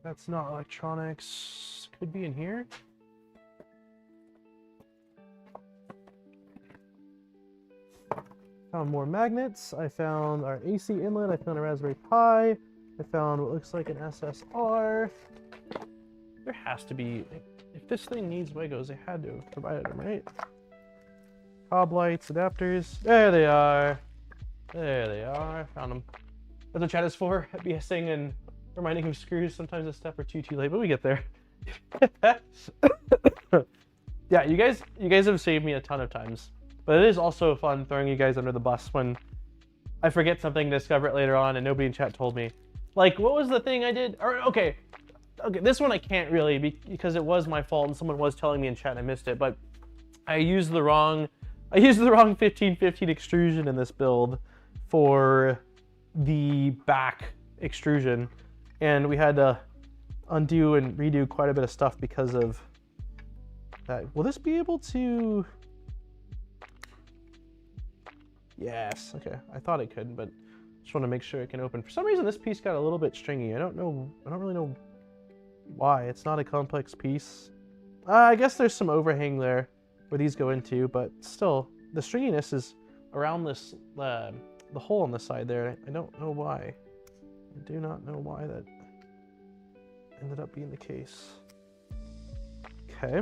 That's not electronics. Could be in here. Found more magnets. I found our AC inlet. I found a Raspberry Pi. I found what looks like an SSR. There has to be, if this thing needs Wagos, they had to have provided them, right? Cob lights, adapters. There they are. There they are. Found them. That's what chat is for. BSing and reminding of screws. Sometimes a step or two too late, but we get there. Yeah, you guys have saved me a ton of times. But it is also fun throwing you guys under the bus when I forget something, discover it later on, and nobody in chat told me. Like, what was the thing I did? Or, okay, this one I can't really because it was my fault and someone was telling me in chat and I missed it. But I used the wrong 1515 extrusion in this build for the back extrusion, and we had to undo and redo quite a bit of stuff because of that. Will this be able to? Yes, okay. I thought it could, but just want to make sure it can open. For some reason, this piece got a little bit stringy. I don't really know why. It's not a complex piece. I guess there's some overhang there where these go into, but still, the stringiness is around this, the hole on the side there. I don't know why. I do not know why that ended up being the case. Okay.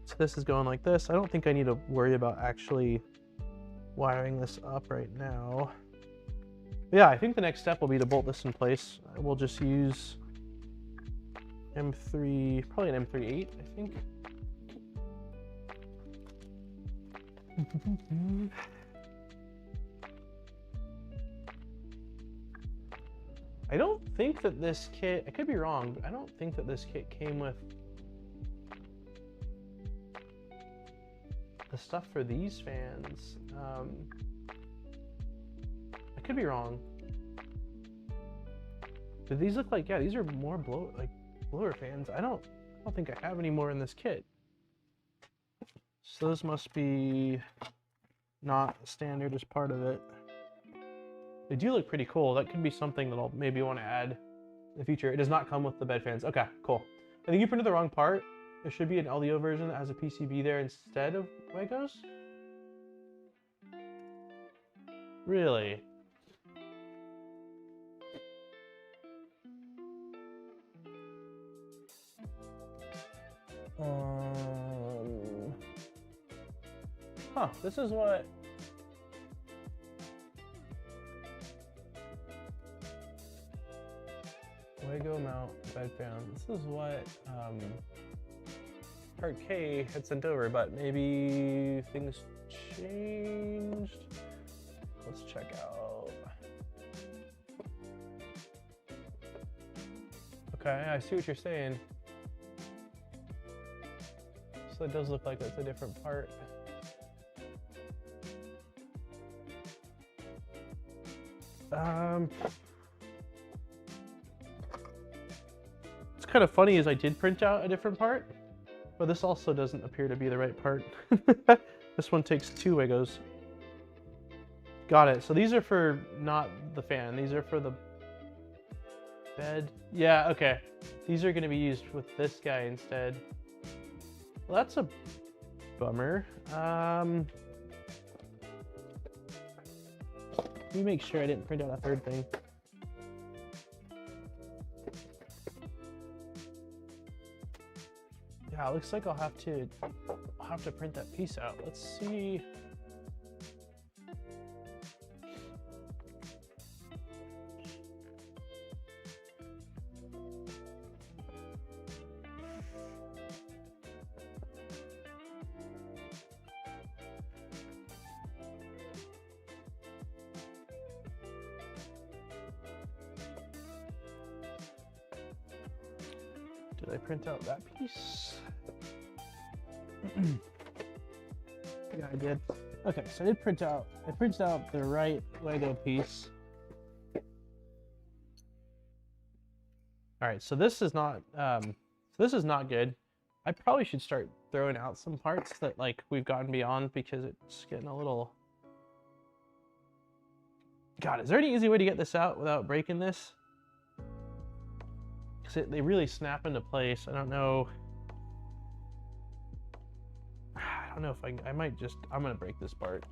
So this is going like this. I don't think I need to worry about actually wiring this up right now. But yeah, I think the next step will be to bolt this in place. We'll just use M3, probably an M3.8, I think. I don't think that this kit, I could be wrong, but I don't think that this kit came with the stuff for these fans. I could be wrong. Do these look like, yeah, these are more blower fans. I don't think I have any more in this kit. So this must be not standard as part of it. They do look pretty cool. That could be something that I'll maybe want to add in the future. It does not come with the bed fans. Okay, cool. I think you printed the wrong part. There should be an LDO version that has a PCB there instead of Wagos. Really? Huh, this is what... Wago mount bed fan. This is what Part K had sent over, but maybe things changed. Let's check out. Okay, I see what you're saying. So it does look like it's a different part. It's kind of funny is I did print out a different part, but this also doesn't appear to be the right part. This one takes 2 Wagos. Got it. So these are for not the fan. These are for the bed. Yeah, okay. These are going to be used with this guy instead. Well, that's a bummer. Let me make sure I didn't print out a third thing. Yeah, it looks like I'll have to print that piece out. Let's see. Did I print out that piece? Yeah, I did. Okay, so I printed out the right Wago piece. All right, so this is not good. I probably should start throwing out some parts that like we've gotten beyond because it's getting a little. God, is there any easy way to get this out without breaking this? Because they really snap into place. I don't know. I don't know if I might just. I'm gonna break this part.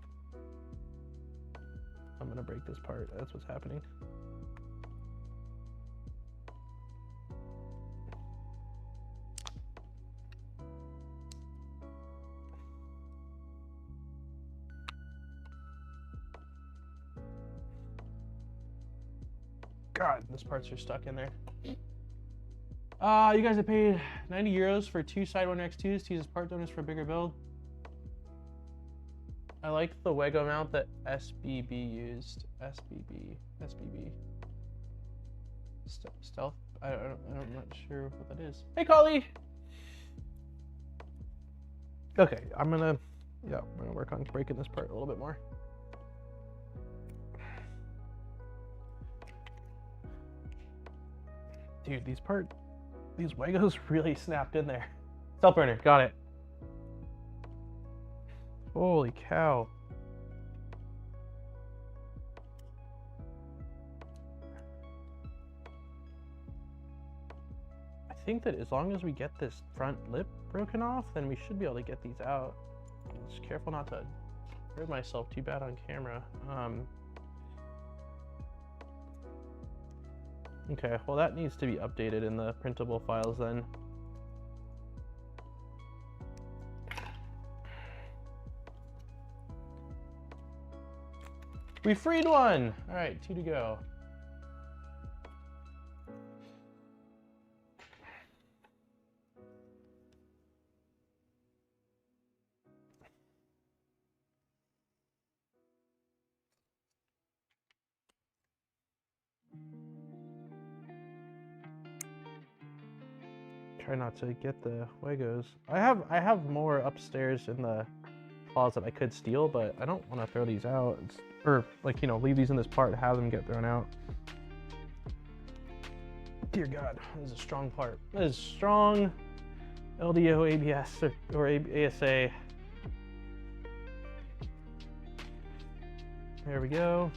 I'm gonna break this part. That's what's happening. God, those parts are stuck in there. You guys have paid 90 euros for 2 Sidewinder X2s to use as part donors for a bigger build. I like the Wago mount that SBB used. SBB. Stealth? I'm not sure what that is. Hey, Collie! Okay, I'm gonna work on breaking this part a little bit more. Dude, these Wagos really snapped in there. Stealth burner, got it. Holy cow. I think that as long as we get this front lip broken off, then we should be able to get these out. I'm just careful not to hurt myself too bad on camera. Okay, well that needs to be updated in the printable files then. We freed one! All right, 2 to go. Try not to get the Wagos. I have more upstairs in the closet I could steal, but I don't want to throw these out. Or like, you know, leave these in this part and have them get thrown out. Dear God, this is a strong part. This is strong LDO ABS or ASA. There we go.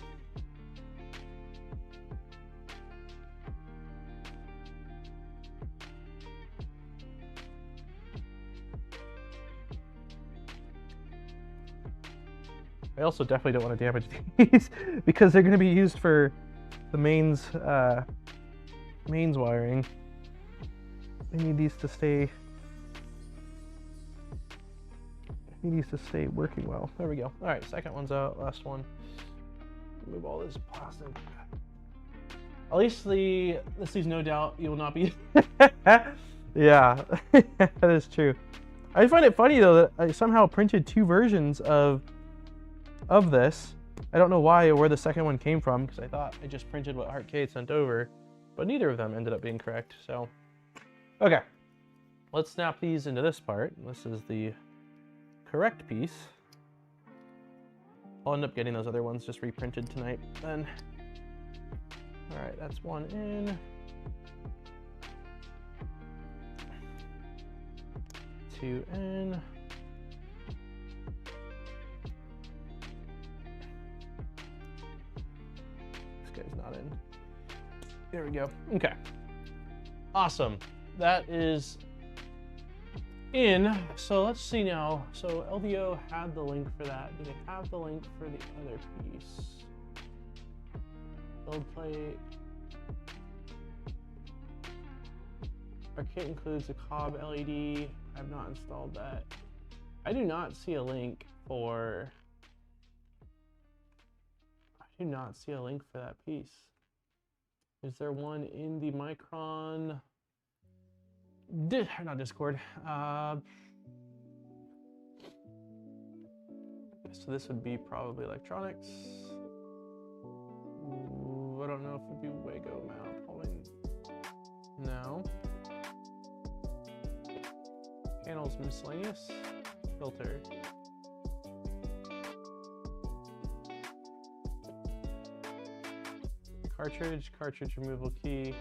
I also definitely don't want to damage these because they're going to be used for the mains wiring. I need these to stay. Working well. There we go. All right, second one's out. Last one. Remove all this plastic. At least this leaves no doubt you will not be. Yeah, that is true. I find it funny though that I somehow printed 2 versions of this. I don't know why or where the second one came from because I thought I just printed what Arcade sent over, but neither of them ended up being correct. So, okay, let's snap these into this part. This is the correct piece. I'll end up getting those other ones just reprinted tonight then. All right, that's one in. 2 in. Guy's not in. There we go. Okay. Awesome. That is in. So let's see now. So LDO had the link for that. Do they have the link for the other piece? Build plate. Our kit includes a cob LED. I've not installed that. I do not see a link for. I do not see a link for that piece. Is there one in the Micron? Not Discord. So this would be probably electronics. Ooh, I don't know if it'd be Wago mount. Probably no. Panels miscellaneous. Filter. Cartridge removal key,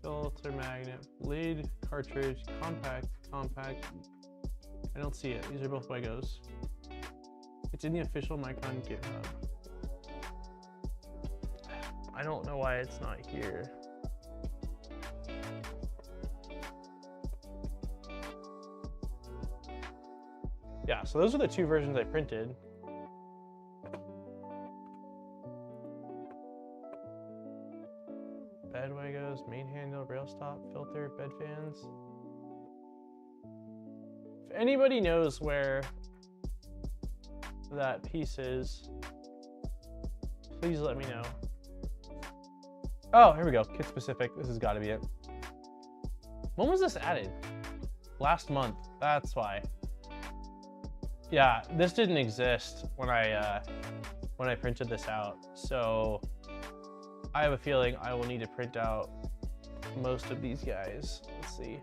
filter magnet, blade, cartridge, compact. I don't see it. These are both Wagos. It's in the official Micron GitHub. I don't know why it's not here. Yeah, so those are the two versions I printed. Bed Wagos, main handle, rail stop, filter, bed fans. If anybody knows where that piece is, please let me know. Oh, here we go. Kit specific. This has got to be it. When was this added? Last month. That's why. Yeah, this didn't exist when I printed this out. So I have a feeling I will need to print out most of these guys. Let's see.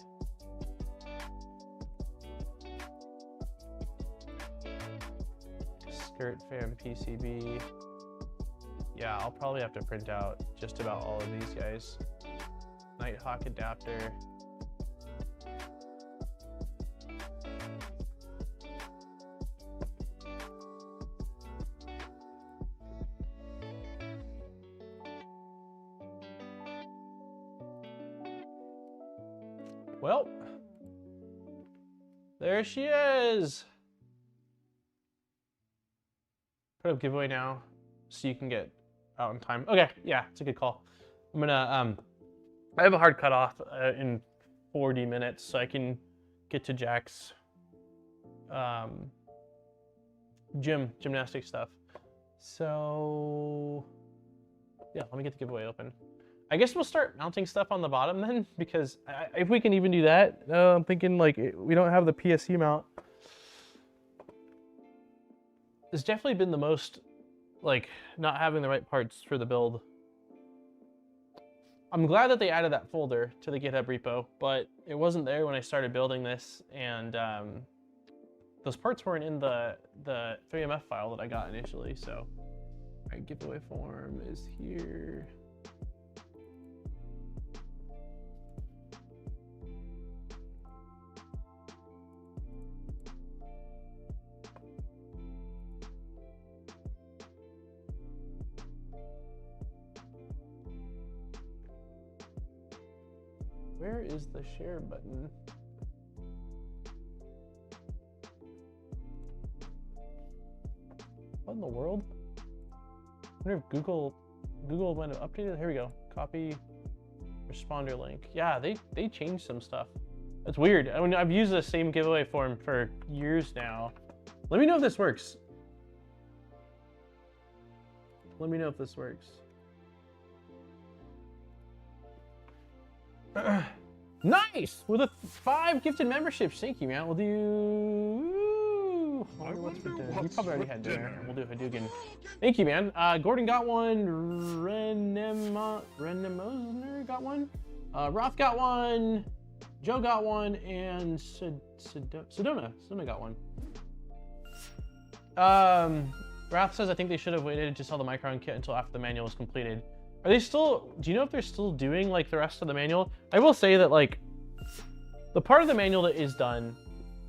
Skirt fan PCB. Yeah, I'll probably have to print out just about all of these guys. Nighthawk adapter. Well, there she is. Put up giveaway now so you can get out in time. Okay, yeah, it's a good call. I'm gonna, I have a hard cutoff in 40 minutes so I can get to Jack's gymnastic stuff. So yeah, let me get the giveaway open. I guess we'll start mounting stuff on the bottom then, because if we can even do that, I'm thinking like we don't have the PSC mount. It's definitely been the most like not having the right parts for the build. I'm glad that they added that folder to the GitHub repo, but it wasn't there when I started building this, and those parts weren't in the 3MF file that I got initially. So, all right, giveaway form is here. Where is the share button? What in the world? I wonder if Google might have updated. Here we go. Copy responder link. Yeah, they changed some stuff. That's weird. I mean, I've used the same giveaway form for years now. Let me know if this works. Let me know if this works. Nice! With 5 gifted memberships. Thank you, man. We'll do... what's for dinner? You probably already had dinner. We'll do Hadouken. Thank you, man. Gordon got one. Renemosner got one. Roth got one. Joe got one. And Sedona got one. Roth says, I think they should have waited to sell the Micron kit until after the manual was completed. Are they still, do you know if they're still doing like the rest of the manual? I will say that like the part of the manual that is done,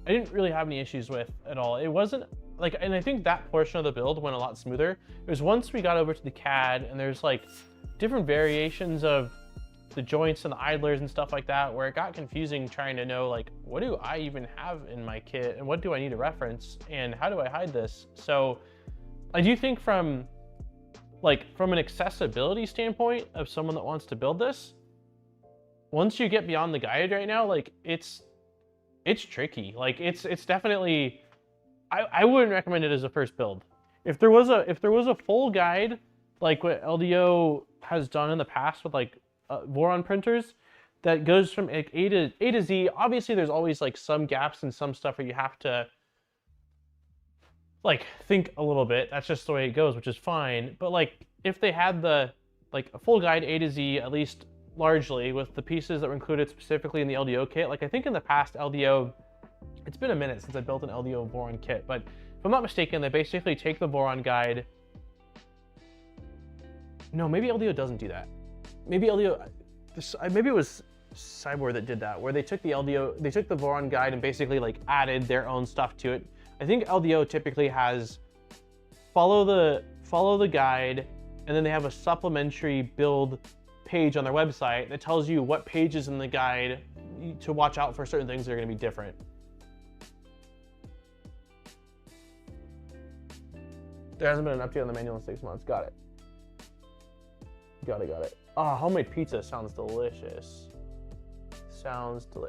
I didn't really have any issues with at all. It wasn't like, and I think that portion of the build went a lot smoother. It was once we got over to the CAD and there's like different variations of the joints and the idlers and stuff like that, where it got confusing trying to know like, what do I even have in my kit and what do I need to reference and how do I hide this? So I do think from an accessibility standpoint of someone that wants to build this, once you get beyond the guide right now, like it's tricky. Like it's definitely, I wouldn't recommend it as a first build. If there was a full guide, like what LDO has done in the past with like Voron printers, that goes from like A to Z. Obviously there's always like some gaps and some stuff where you have to like think a little bit. That's just the way it goes, which is fine. But like if they had a full guide A to Z, at least largely, with the pieces that were included specifically in the LDO kit, like I think in the past LDO, it's been a minute since I built an LDO Voron kit, but if I'm not mistaken, they basically take the Voron guide. No, maybe LDO doesn't do that. Maybe LDO, maybe it was Cyborg that did that, where they took the LDO, they took the Voron guide and basically like added their own stuff to it. I think LDO typically has follow the guide, and then they have a supplementary build page on their website that tells you what pages in the guide to watch out for certain things that are going to be different. There hasn't been an update on the manual in 6 months. Got it. Got it. Oh, homemade pizza sounds delicious.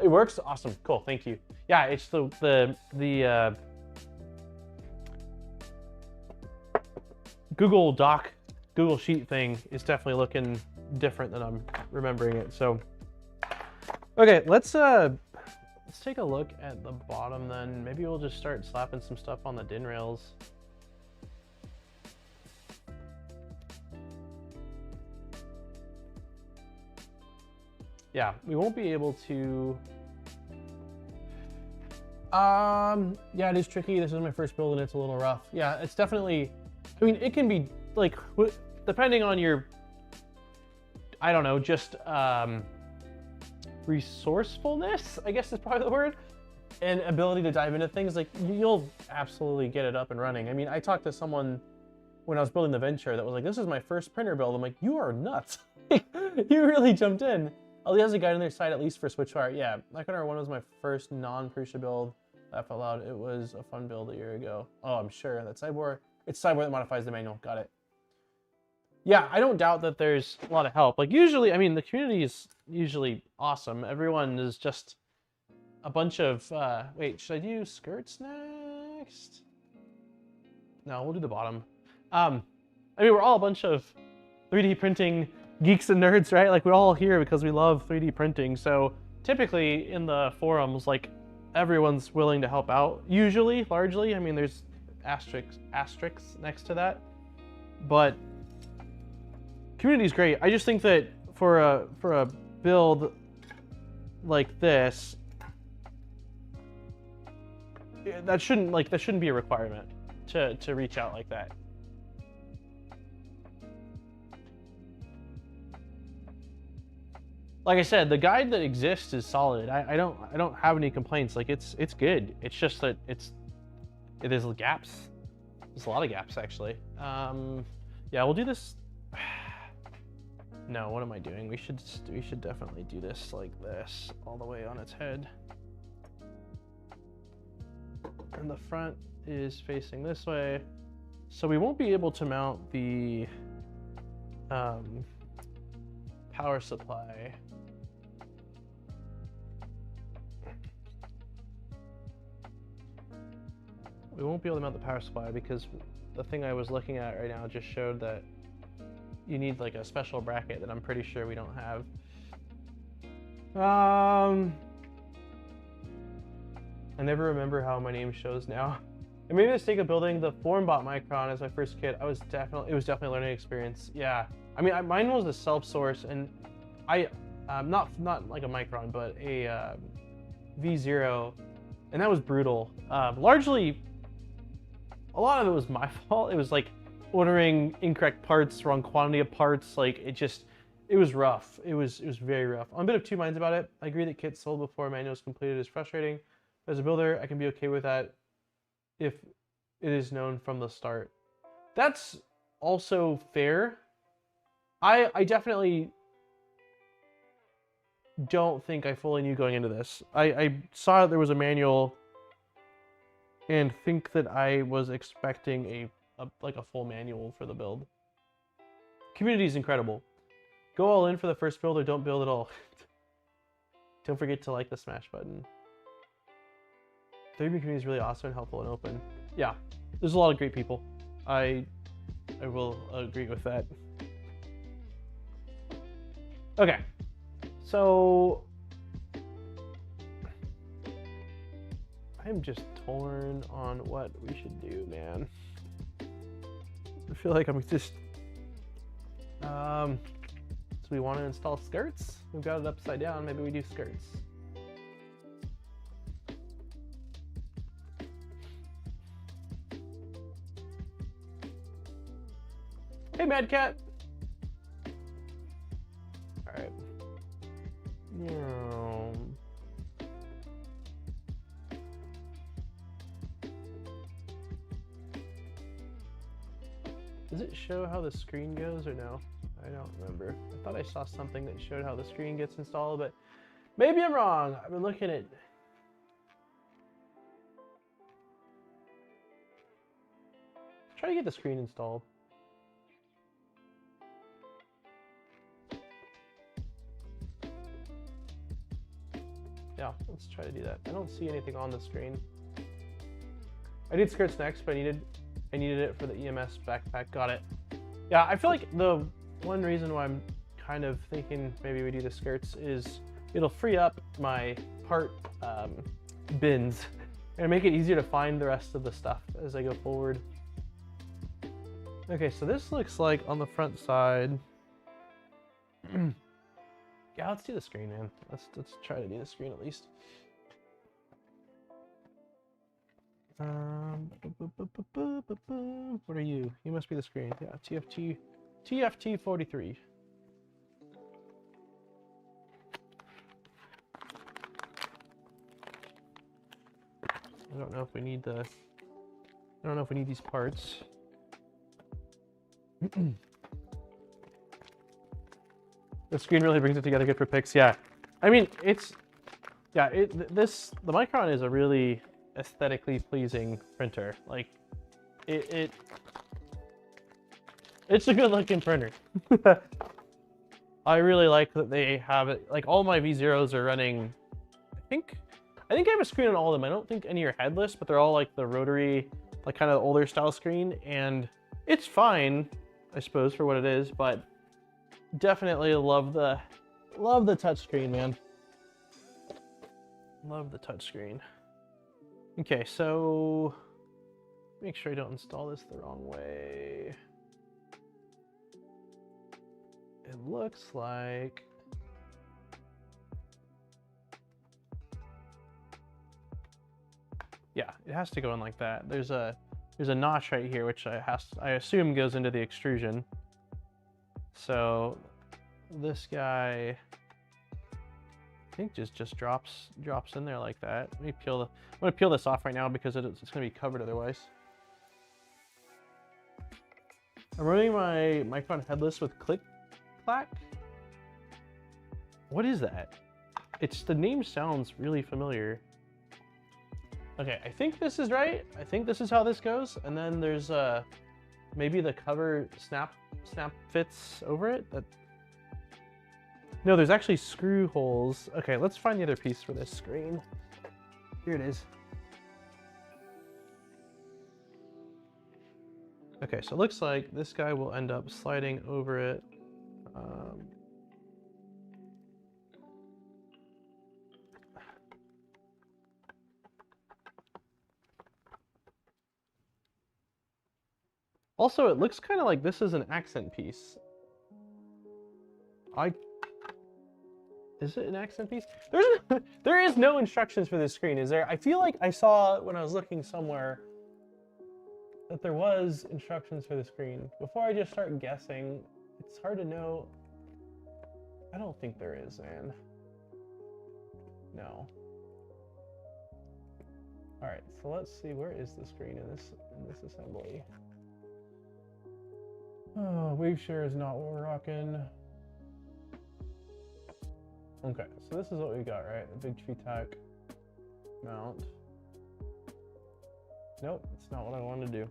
It works? Awesome. Cool. Thank you. Yeah, it's the Google Sheet thing is definitely looking different than I'm remembering it. So, okay, let's take a look at the bottom then. Maybe we'll just start slapping some stuff on the DIN rails. Yeah, we won't be able to. Yeah, it is tricky. This is my first build and it's a little rough. Yeah, it's definitely, I mean, it can be like, depending on your, I don't know, just resourcefulness, I guess is probably the word, and ability to dive into things, like you'll absolutely get it up and running. I mean, I talked to someone when I was building the Venture that was like, this is my first printer build. I'm like, you are nuts. You really jumped in. Oh, he has a guide on their site, at least for Switchfire. Yeah, Micron R1 was my first non-Prusa build. Laugh out loud. It was a fun build a year ago. Oh, I'm sure. That's Cyborg. It's Cyborg that modifies the manual. Got it. Yeah, I don't doubt that there's a lot of help. Like usually, I mean, the community is usually awesome. Everyone is just a bunch of, wait, should I do skirts next? No, we'll do the bottom. I mean, we're all a bunch of 3D printing geeks and nerds, right? Like we're all here because we love 3D printing. So typically in the forums, like everyone's willing to help out. Usually, largely, I mean, there's asterisks next to that, but community's great. I just think that for a build like this, that shouldn't be a requirement to reach out like that. Like I said, the guide that exists is solid. I don't have any complaints. Like it's good. It's just that there's gaps. There's a lot of gaps actually. Yeah, we'll do this. No, what am I doing? We should definitely do this like this, all the way on its head. And the front is facing this way, so we won't be able to mount the power supply. We won't be able to mount the power supply because the thing I was looking at right now just showed that you need like a special bracket that I'm pretty sure we don't have. I never remember how my name shows now. I made a mistake of building the Formbot Micron as my first kit. It was definitely a learning experience. Yeah, I mean, mine was a self-source, and not like a Micron, but a V0, and that was brutal. Largely, a lot of it was my fault. It was like ordering incorrect parts, wrong quantity of parts. Like it was rough. It was very rough. I'm a bit of two minds about it. I agree that kits sold before manual is completed is frustrating. As a builder, I can be okay with that if it is known from the start. That's also fair. I definitely don't think I fully knew going into this. I saw that there was a manual and think that I was expecting like a full manual for the build. Community is incredible. Go all in for the first build or don't build at all. Don't forget to like the smash button. The 3D community is really awesome and helpful and open. Yeah, there's a lot of great people. I will agree with that. Okay, so I'm just torn on what we should do, man. I feel like I'm just so we want to install skirts. We've got it upside down. Maybe we do skirts. Hey, Mad Cat. All right. Does it show how the screen goes or no? I don't remember. I thought I saw something that showed how the screen gets installed, but maybe I'm wrong. I've been looking at... Try to get the screen installed. Yeah, let's try to do that. I don't see anything on the screen. I did skirts next, but I needed it for the EMS backpack. Got it. Yeah, I feel like the one reason why I'm kind of thinking maybe we do the skirts is it'll free up my part bins and make it easier to find the rest of the stuff as I go forward. Okay, so this looks like on the front side. Yeah, let's do the screen, man. Let's try to do the screen at least. What are you? You must be the screen. Yeah, TFT 43. I don't know if we need the. I don't know if we need these parts. The screen really brings it together good for pics. Yeah, I mean it's. Yeah, the Micron is a really aesthetically pleasing printer. Like, it's a good looking printer. I really like that they have it. Like all my V0s are running. I think I have a screen on all of them. I don't think any are headless, but they're all like the rotary, like kind of older style screen, and it's fine, I suppose, for what it is. But definitely love the touchscreen, man. Love the touchscreen. Okay, so make sure I don't install this the wrong way. It looks like yeah, it has to go in like that. There's a notch right here which I assume goes into the extrusion. So this guy I think just drops in there like that. Let me peel I'm gonna peel this off right now because it's gonna be covered otherwise. I'm running my Micron headless with click clack. What is that? The name sounds really familiar. Okay, I think this is right. I think this is how this goes. And then there's maybe the cover snap fits over it. No, there's actually screw holes. Okay, let's find the other piece for this screen. Here it is. Okay, so it looks like this guy will end up sliding over it. Also, it looks kind of like this is an accent piece. Is it an accent piece? There is no instructions for this screen, is there? I feel like I saw when I was looking somewhere that there was instructions for the screen. Before I just start guessing, it's hard to know. I don't think there is, man. No. All right, so let's see, where is the screen in this assembly? Oh, wave share is not what we're rocking. Okay, so this is what we got, right? A big tree tack mount. Nope, it's not what I wanted to do.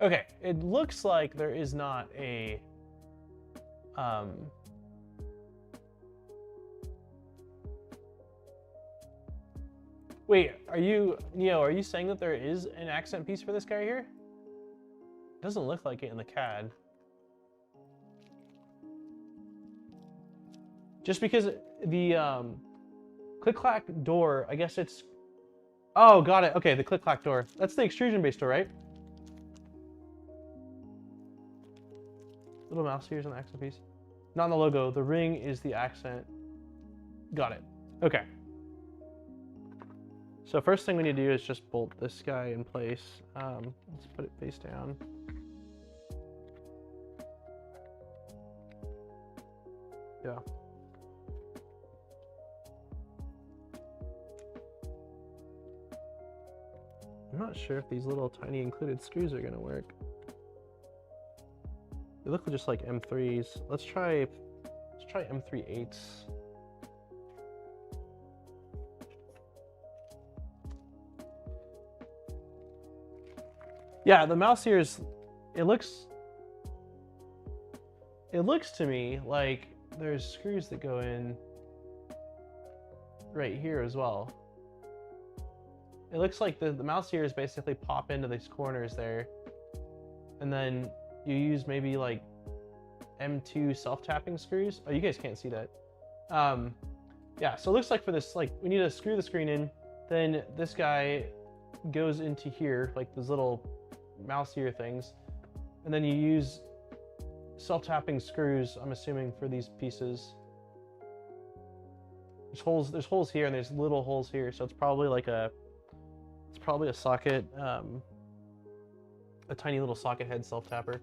Okay, it looks like there is not a wait, Neo, are you saying that there is an accent piece for this guy here? It doesn't look like it in the CAD. Just because the click-clack door, I guess it's... Oh, got it. Okay, the click-clack door. That's the extrusion-based door, right? Little mouse here is an accent piece. Not in the logo. The ring is the accent. Got it. Okay. So first thing we need to do is just bolt this guy in place. Let's put it face down. Yeah. I'm not sure if these little tiny included screws are gonna work. They look just like M3s. Let's try M3/8s. Yeah, the mouse ears, it looks to me like there's screws that go in right here as well. It looks like the mouse ears basically pop into these corners there, and then you use maybe like M2 self-tapping screws. Oh, you guys can't see that. Yeah, so it looks like for this, like we need to screw the screen in, then this guy goes into here, like those little mouse ear things, and then you use self-tapping screws, I'm assuming, for these pieces. There's holes here and there's little holes here, so it's probably like a socket, a tiny little socket head self-tapper.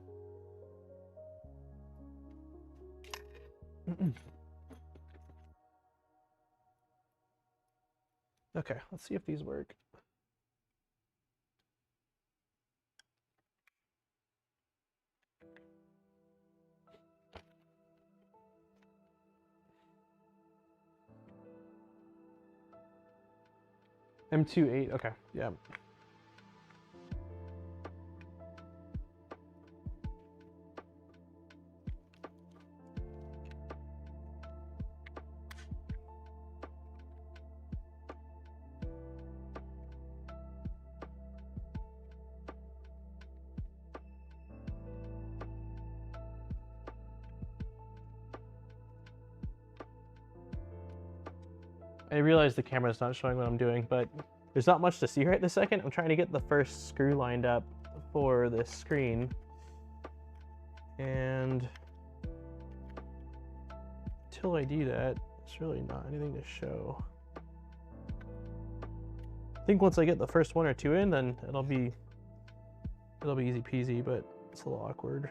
Okay, let's see if these work. M2/8, okay, yeah. I realize the camera's not showing what I'm doing, but there's not much to see right this second. I'm trying to get the first screw lined up for this screen. And until I do that, it's really not anything to show. I think once I get the first one or two in, then it'll be easy peasy, but it's a little awkward.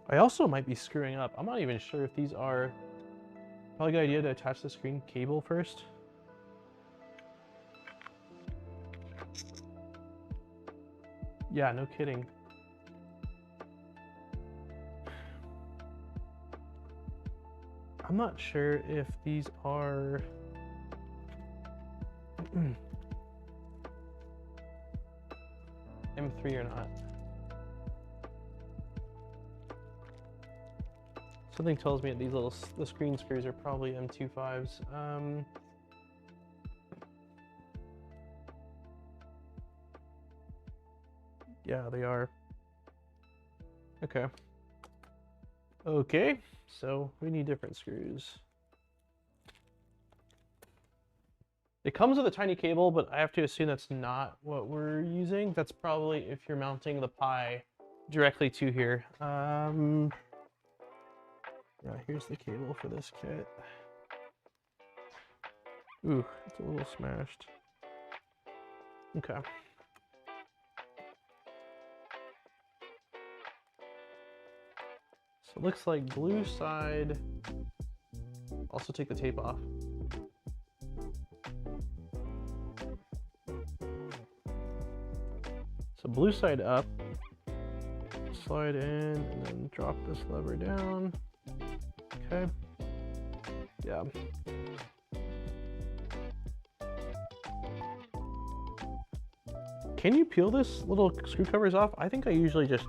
I also might be screwing up. I'm not even sure if these are... Probably a good idea to attach the screen cable first. Yeah, no kidding. I'm not sure if these are... M3 or not. Something tells me that the screen screws are probably M2.5s. Yeah, they are. Okay. Okay, so we need different screws. It comes with a tiny cable, but I have to assume that's not what we're using. That's probably if you're mounting the Pi directly to here. Yeah, here's the cable for this kit. Ooh, it's a little smashed. Okay. So it looks like blue side. Also take the tape off. So blue side up, slide in, and then drop this lever down. Okay. Yeah. Can you peel this little screw covers off? I think I usually just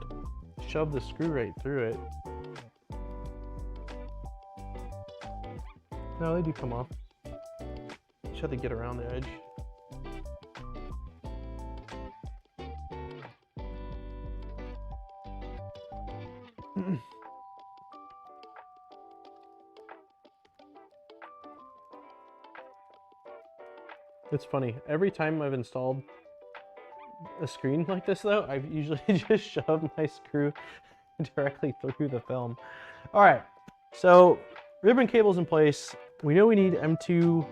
shove the screw right through it. No, they do come off. Just have to get around the edge. It's funny, every time I've installed a screen like this though, I've usually just shoved my screw directly through the film. All right, so ribbon cable's in place. We know we need M2,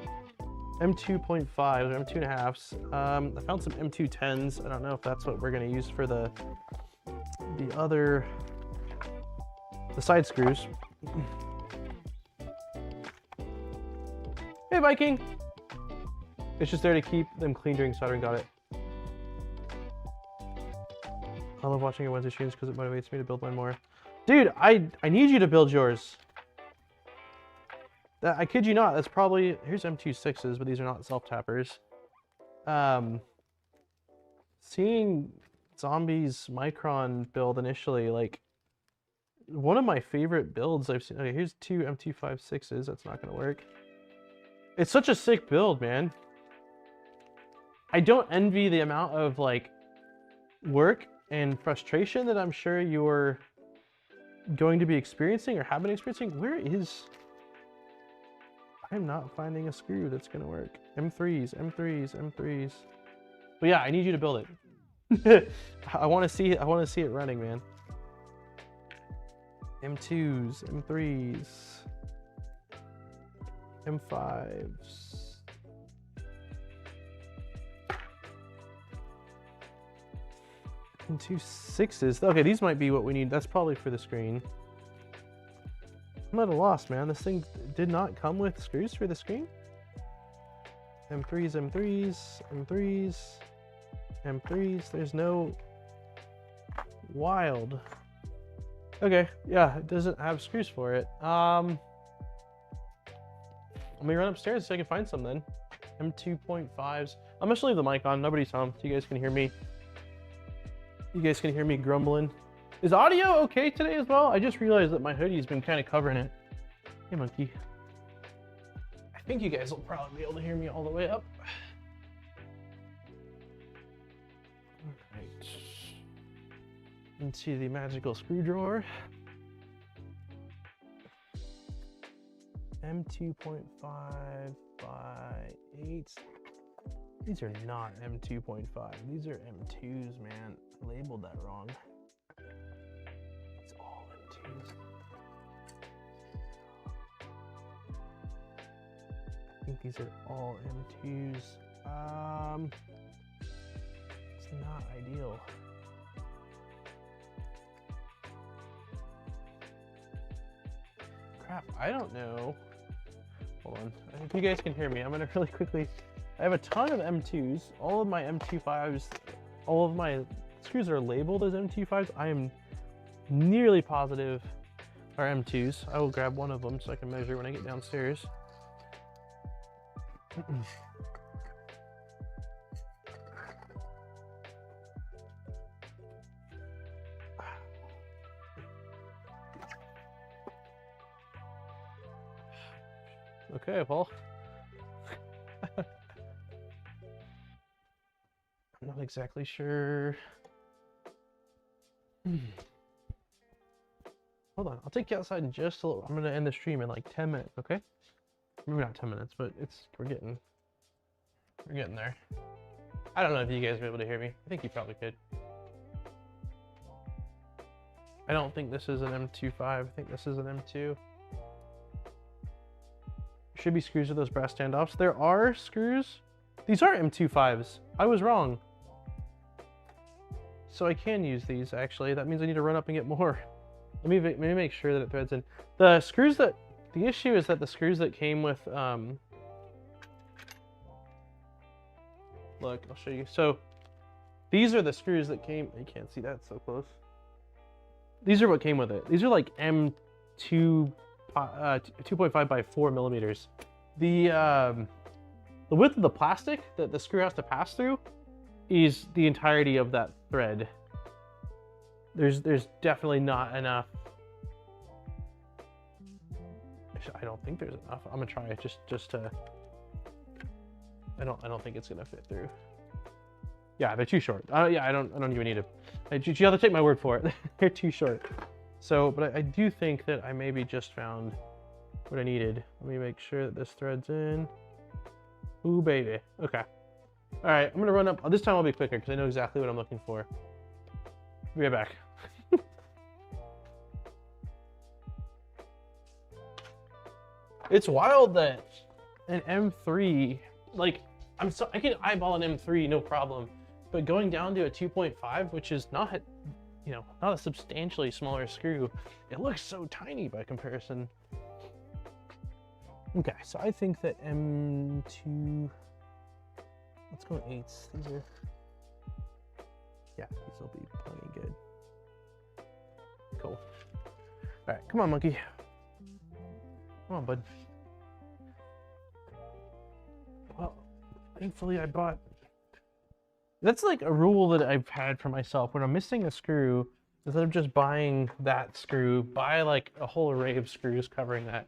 M2.5 or M2.5s. I found some M210s. I don't know if that's what we're gonna use for the side screws. Hey Viking! It's just there to keep them clean during soldering, got it. I love watching your Wednesday streams because it motivates me to build mine more. Dude, I need you to build yours. I kid you not, that's probably, here's M26s, but these are not self-tappers. Seeing Zombie's Micron build initially, like, one of my favorite builds I've seen. Okay, here's two M256s, that's not gonna work. It's such a sick build, man. I don't envy the amount of, like, work and frustration that I'm sure you're going to be experiencing or have been experiencing. Where is... I'm not finding a screw that's gonna work. M3s, M3s, M3s. But yeah, I need you to build it. I want to see it. I want to see it running, man. M2s, M3s, M5s. M26s. Okay, these might be what we need. That's probably for the screen. I'm at a loss, man. This thing did not come with screws for the screen. M3s, M3s, M3s, M3s. There's no wild. Okay, yeah, it doesn't have screws for it. Let me run upstairs so I can find some then. M2.5s. I'm just leave the mic on. Nobody's home, so you guys can hear me. You guys can hear me grumbling. Is audio okay today as well? I just realized that my hoodie's been kind of covering it. Hey, monkey. I think you guys will probably be able to hear me all the way up. All right. Into the magical screw drawer. M2.5 by 8. These are not M2.5. These are M2s, man. I labeled that wrong. It's all M2s. I think these are all M2s. It's not ideal. Crap, I don't know. Hold on, if you guys can hear me, I'm gonna really quickly, I have a ton of M2s, all of my M25s, all of my screws are labeled as M25s. I am nearly positive are M2s. I will grab one of them so I can measure when I get downstairs. Okay, well, I'm not exactly sure. Hold on, I'll take you outside in just a little. I'm gonna end the stream in like 10 minutes, okay? Maybe not 10 minutes, but we're getting there. I don't know if you guys will be able to hear me. I think you probably could. I don't think this is an M25. I think this is an M2. Should be screws with those brass standoffs. There are screws. These are M25s. I was wrong. So I can use these actually. That means I need to run up and get more. Let me make sure that it threads in. The screws that, the issue is that the screws that came with, look, I'll show you. So these are the screws that came, you can't see that, it's so close. These are what came with it. These are like M2, 2.5 by 4 millimeters. The width of the plastic that the screw has to pass through is the entirety of that thread. There's definitely not enough. I don't think there's enough. I'm gonna try it just to. I don't think it's gonna fit through. Yeah, they're too short. Yeah, I don't even need to. You have to take my word for it. They're too short. So, but I do think that I maybe just found what I needed. Let me make sure that this threads in. Ooh, baby. Okay. All right, I'm gonna run up. This time I'll be quicker because I know exactly what I'm looking for. Be right back. It's wild that an M3, like, I can eyeball an M3, no problem. But going down to a 2.5, which is not, you know, not a substantially smaller screw, it looks so tiny by comparison. Okay, so I think that M2, let's go 8s. These are, yeah, these will be plenty good. Cool. All right, come on, monkey. Come on, bud. Well, thankfully I bought... That's like a rule that I've had for myself. When I'm missing a screw, instead of just buying that screw, buy like a whole array of screws covering that.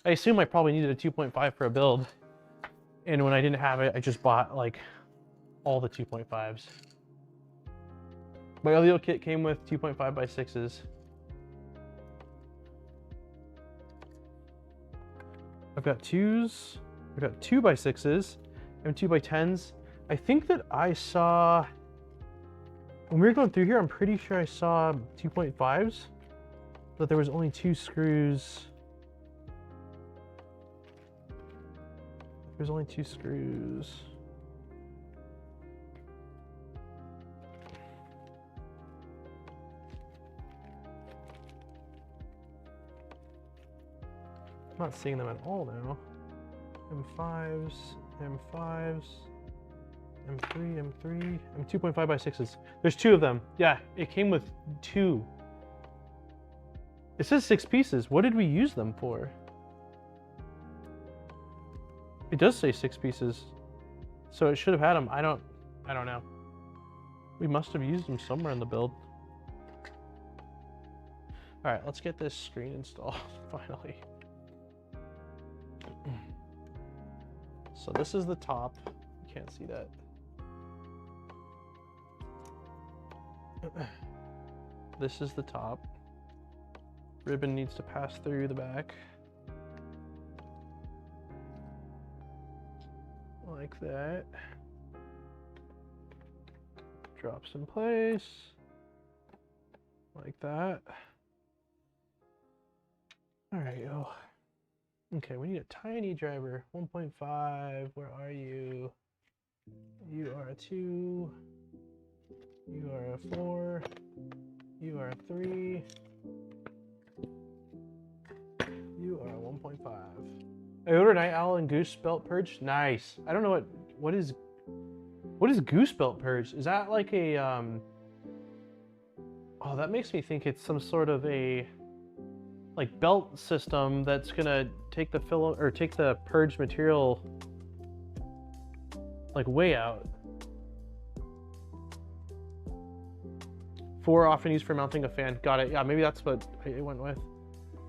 I assume I probably needed a 2.5 for a build. And when I didn't have it, I just bought like all the 2.5s. My LDO kit came with 2.5 by 6s. I've got 2s, I've got 2 by 6s, and 2 by 10s. I think that I saw, when we were going through here, I'm pretty sure I saw 2.5s, but there was only 2 screws. There's only 2 screws. I'm not seeing them at all now. M5s, M5s, M3, M3, M2.5 by 6s. There's 2 of them. Yeah, it came with 2. It says 6 pieces. What did we use them for? It does say 6 pieces. So it should have had them. I don't know. We must have used them somewhere in the build. All right, let's get this screen installed finally. So this is the top. You can't see that. This is the top. Ribbon needs to pass through the back. Like that. Drops in place. Like that. All right, oh. Okay, we need a tiny driver. 1.5, where are you? You are a 2. You are a 4. You are a 3. You are a 1.5. I ordered Night Owl and Goose Belt Purge. Nice. I don't know what is Goose Belt Purge? Is that like a oh, that makes me think it's some sort of a like belt system that's gonna take the film or take the purge material like way out. 4 often used for mounting a fan. Got it. Yeah, maybe that's what I went with.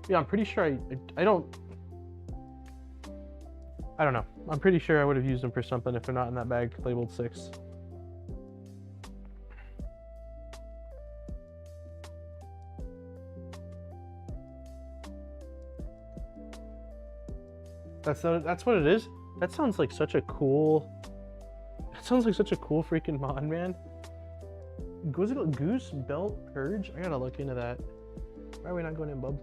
Yeah, I'm pretty sure I don't know. I'm pretty sure I would have used them for something if they're not in that bag labeled 6. That's what it is. That sounds like such a cool. That sounds like such a cool freaking mod, man. Was it called Goose Belt Purge? I gotta look into that. Why are we not going in, bub?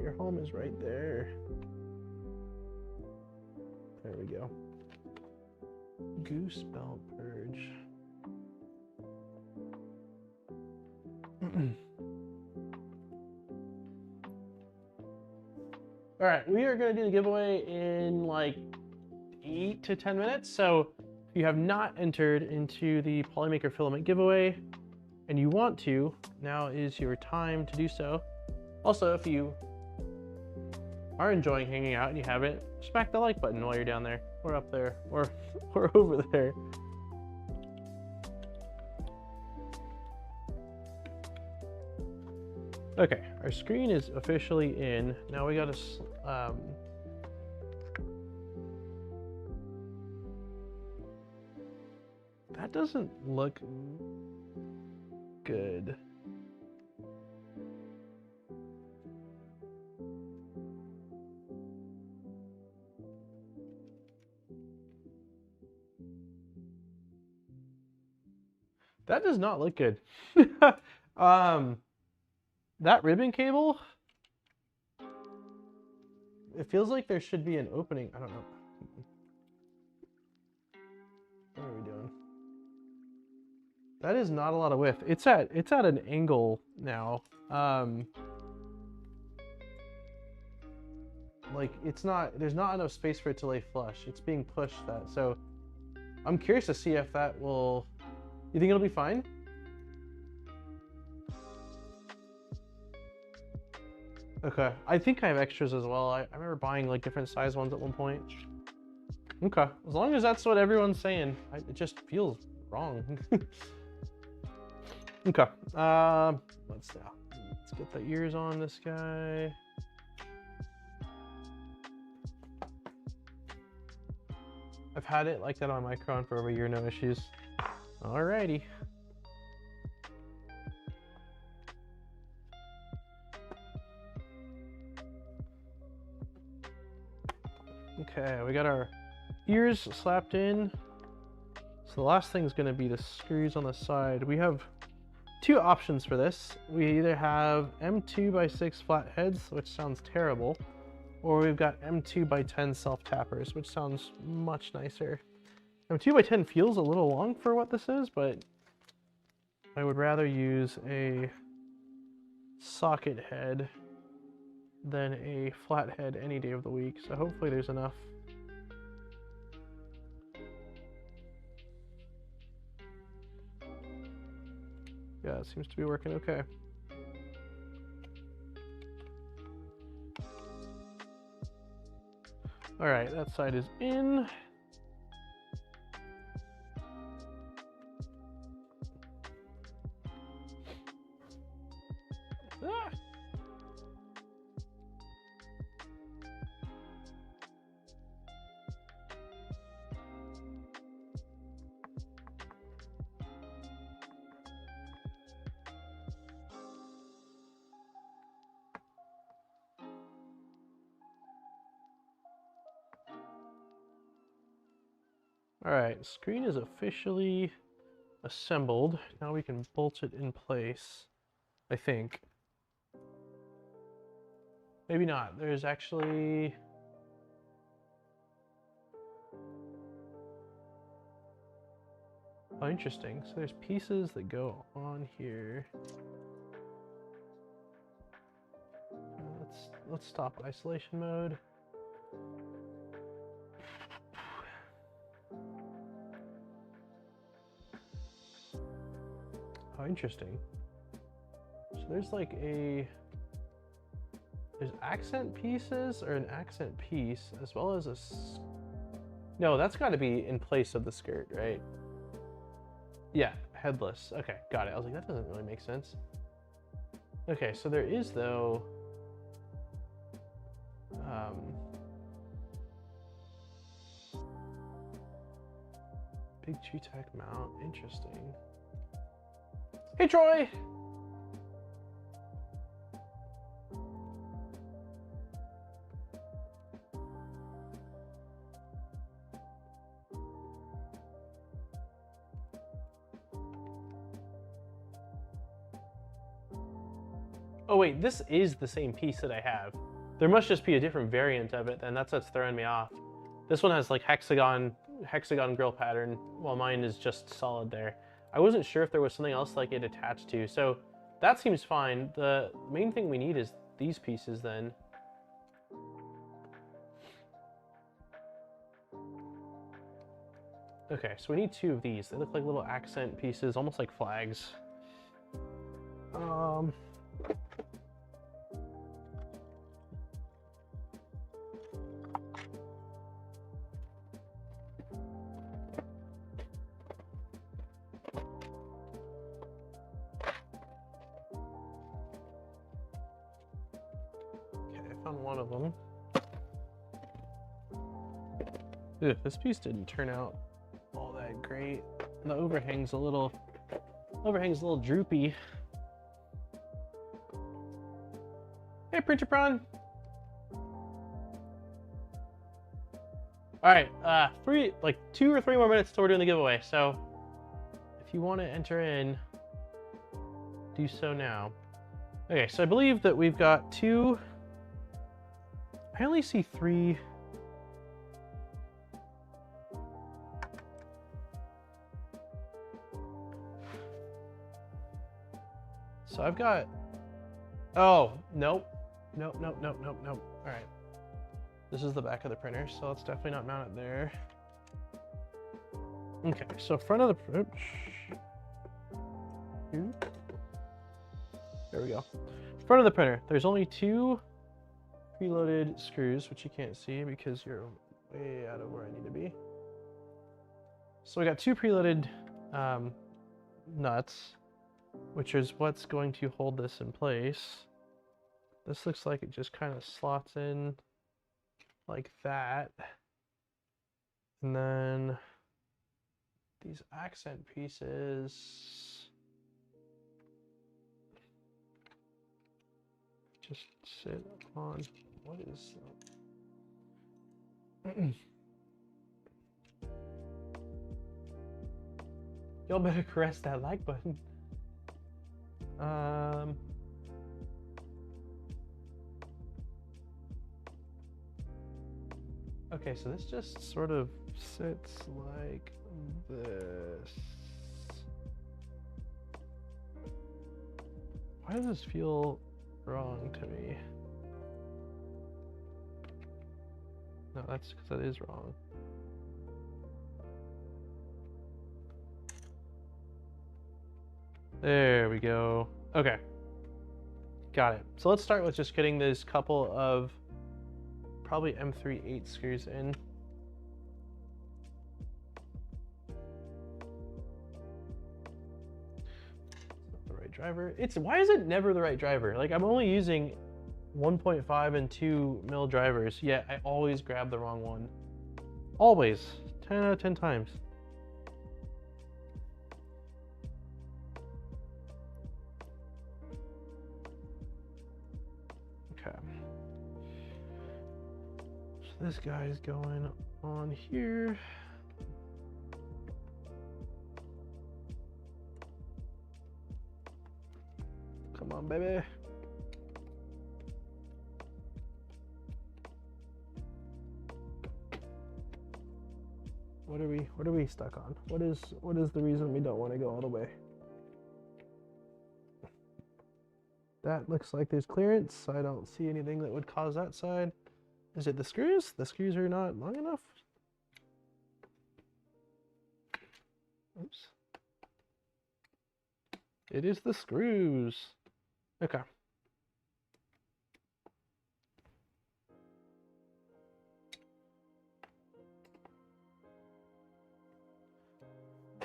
Your home is right there. There we go. Goose Belt Purge. All right, we are going to do the giveaway in like 8 to 10 minutes. So if you have not entered into the Polymaker Filament giveaway and you want to, now is your time to do so. Also, if you are enjoying hanging out and you haven't, smack the like button while you're down there or up there or over there. Okay, our screen is officially in. Now we gotta, that doesn't look good. That does not look good. That ribbon cable, It feels like there should be an opening. I don't know. What are we doing? That is not a lot of width. It's at an angle now. Like there's not enough space for it to lay flush. It's being pushed that. So I'm curious to see if that will. You think it'll be fine? Okay, I think I have extras as well. I remember buying like different size ones at one point. Okay, as long as that's what everyone's saying, it just feels wrong. Okay, let's get the ears on this guy. I've had it like that on Micron for over a year, no issues. Alrighty. Okay, we got our ears slapped in. So the last thing is going to be the screws on the side. We have two options for this. We either have M2x6 flat heads, which sounds terrible, or we've got M2x10 self-tappers, which sounds much nicer. M2x10 feels a little long for what this is, but I would rather use a socket head than a flat head any day of the week, so hopefully there's enough. Yeah, it seems to be working okay. All right, that side is in. Ah! All right, screen is officially assembled. Now we can bolt it in place, I think. Maybe not. There's actually... Oh, interesting. So there's pieces that go on here. Let's stop isolation mode. Oh, interesting. So there's like there's accent pieces or an accent piece as well as no, that's got to be in place of the skirt, right? Yeah, headless. Okay, got it. I was like, that doesn't really make sense. Okay, so there is though, big G-Tac mount. Interesting. Hey, Troy! Oh wait, this is the same piece that I have. There must just be a different variant of it, and that's what's throwing me off. This one has like hexagon grill pattern, while mine is just solid there. I wasn't sure if there was something else like it attached to, so that seems fine. The main thing we need is these pieces then. Okay, so we need two of these. They look like little accent pieces, almost like flags. Found one of them. Ugh, this piece didn't turn out all that great. The overhang's a little droopy. Hey, Printer Prawn. All right, like 2 or 3 more minutes till we're doing the giveaway. So if you want to enter in, do so now. Okay, so I believe that we've got two I only see 3. So I've got, oh, nope. Nope. All right. This is the back of the printer, so let's definitely not mount it there. Okay, so front of the, oops. There we go. Front of the printer, there's only 2 preloaded screws, which you can't see because you're way out of where I need to be. So we got 2 preloaded nuts, which is what's going to hold this in place. This looks like it just kind of slots in like that. And then these accent pieces just sit on, what is that? Y'all better caress that like button. Okay, so this just sort of sits like this. Why does this feel wrong to me? No, that's because that is wrong. There we go. Okay. Got it. So let's start with just getting this couple of probably M3/8 screws in. Not the right driver. Why is it never the right driver? Like, I'm only using 1.5 and 2 mil drivers, yet I always grab the wrong one. Always. 10 out of 10 times. Okay. So this guy's going on here. Come on, baby. What are we stuck on? What is the reason we don't want to go all the way? That looks like there's clearance. I don't see anything that would cause that side. Is it the screws? The screws are not long enough. Oops. It is the screws. Okay.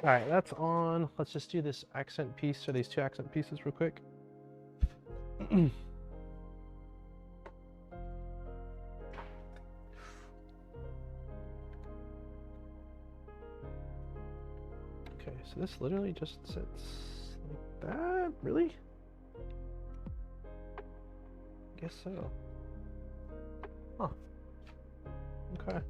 All right, that's on. Let's just do this accent piece, or these 2 accent pieces real quick. Okay, so this literally just sits like that? Really? Guess so. Huh. Okay.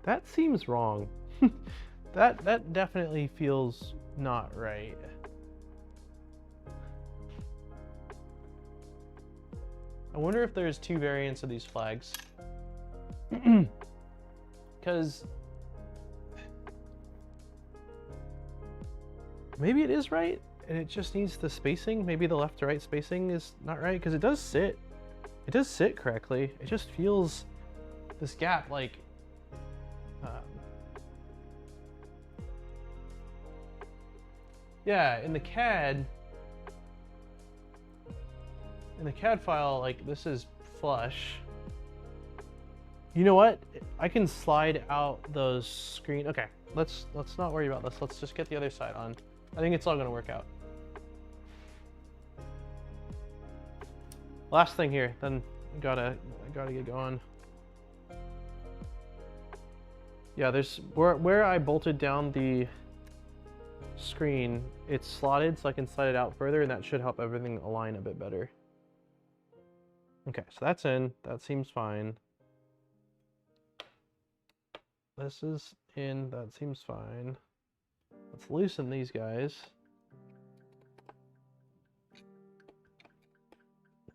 That seems wrong. That definitely feels not right. I wonder if there's 2 variants of these flags. Because maybe it is right and it just needs the spacing. Maybe the left to right spacing is not right, because it does sit correctly. It just feels this gap like yeah, in the CAD file, like, this is flush. You know what? I can slide out those screen. Okay, let's not worry about this. Let's just get the other side on. I think it's all gonna work out. Last thing here, then I gotta get going. Yeah, there's where I bolted down the screen, it's slotted so I can slide it out further, and that should help everything align a bit better. Okay, so that's in. That seems fine. This is in, that seems fine. Let's loosen these guys.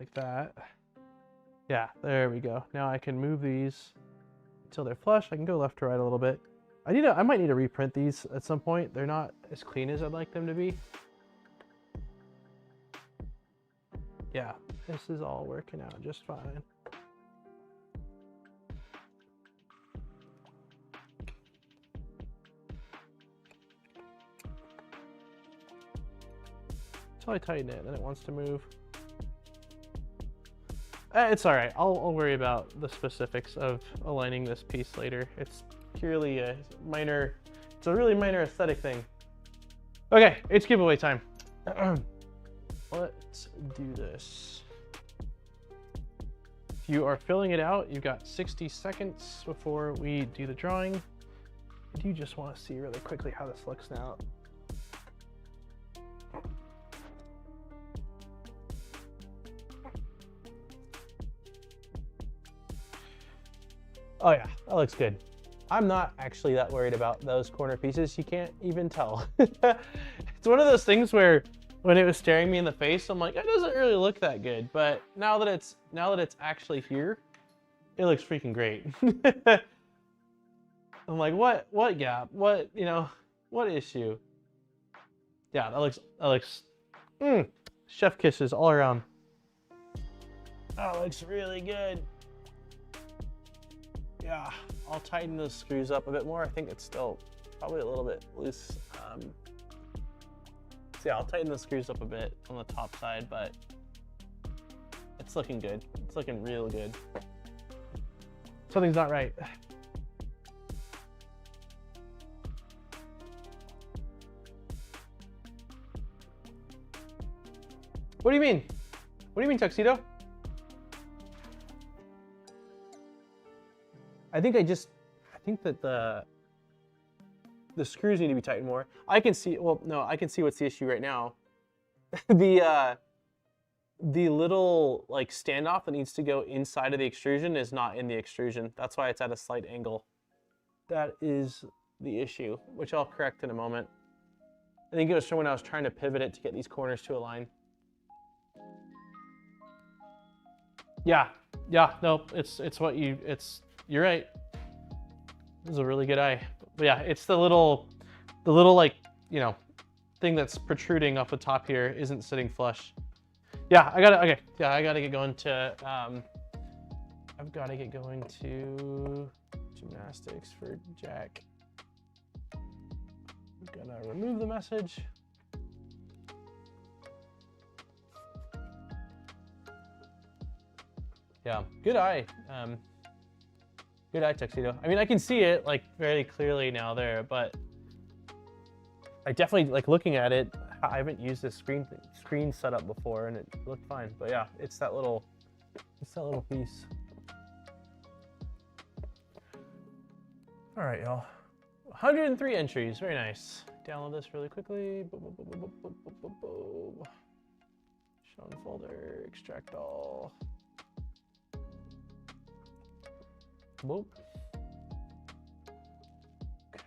Like that. Yeah, there we go. Now I can move these until they're flush. I can go left to right a little bit. I might need to reprint these at some point. They're not as clean as I'd like them to be. Yeah, this is all working out just fine. Until I tighten it, then it wants to move. It's all right. I'll worry about the specifics of aligning this piece later. It's purely a minor, it's a really minor aesthetic thing. Okay, it's giveaway time. Let's do this. If you are filling it out, you've got 60 seconds before we do the drawing. I do just want to see really quickly how this looks now. Oh yeah, that looks good. I'm not actually that worried about those corner pieces. You can't even tell. It's one of those things where when it was staring me in the face, I'm like, it doesn't really look that good. But now that it's actually here, it looks freaking great. I'm like, what gap? What, you know, what issue? Yeah, that looks chef kisses all around. That looks really good. Yeah, I'll tighten those screws up a bit more. I think it's still probably a little bit loose. So yeah, I'll tighten the screws up a bit on the top side, but it's looking good. It's looking real good. Something's not right. What do you mean? What do you mean, Tuxedo? I think that the screws need to be tightened more. I can see, well, no, I can see what's the issue right now. The little like standoff that needs to go inside of the extrusion is not in the extrusion. That's why it's at a slight angle. That is the issue, which I'll correct in a moment. I think it was from when I was trying to pivot it to get these corners to align. Yeah, no, you're right. This is a really good eye. But yeah, it's the little like, you know, thing that's protruding off the top here isn't sitting flush. Yeah, I gotta get going to, I've gotta get going to gymnastics for Jack. I'm gonna remove the message. Yeah, good eye. Good eye, Tuxedo. I mean, I can see it like very clearly now there, but I definitely like looking at it. I haven't used this screen setup before, and it looked fine. But yeah, it's that little piece. All right, y'all. 103 entries, very nice. Download this really quickly. Show in folder, extract all. Whoop.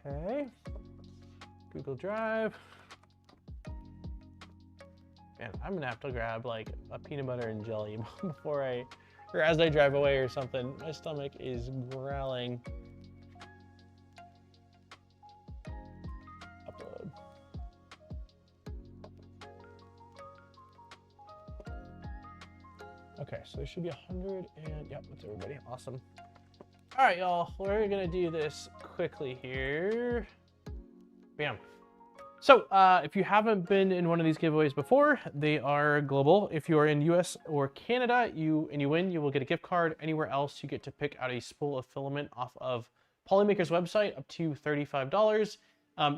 Okay. Google Drive. Man, I'm gonna have to grab like a peanut butter and jelly before or as I drive away or something. My stomach is growling. Upload. Okay, so there should be 100 and yep, that's everybody. Awesome. All right, y'all, we're gonna do this quickly here. Bam. So if you haven't been in one of these giveaways before, they are global. If you are in US or Canada, you win, you will get a gift card. Anywhere else, you get to pick out a spool of filament off of Polymaker's website up to $35.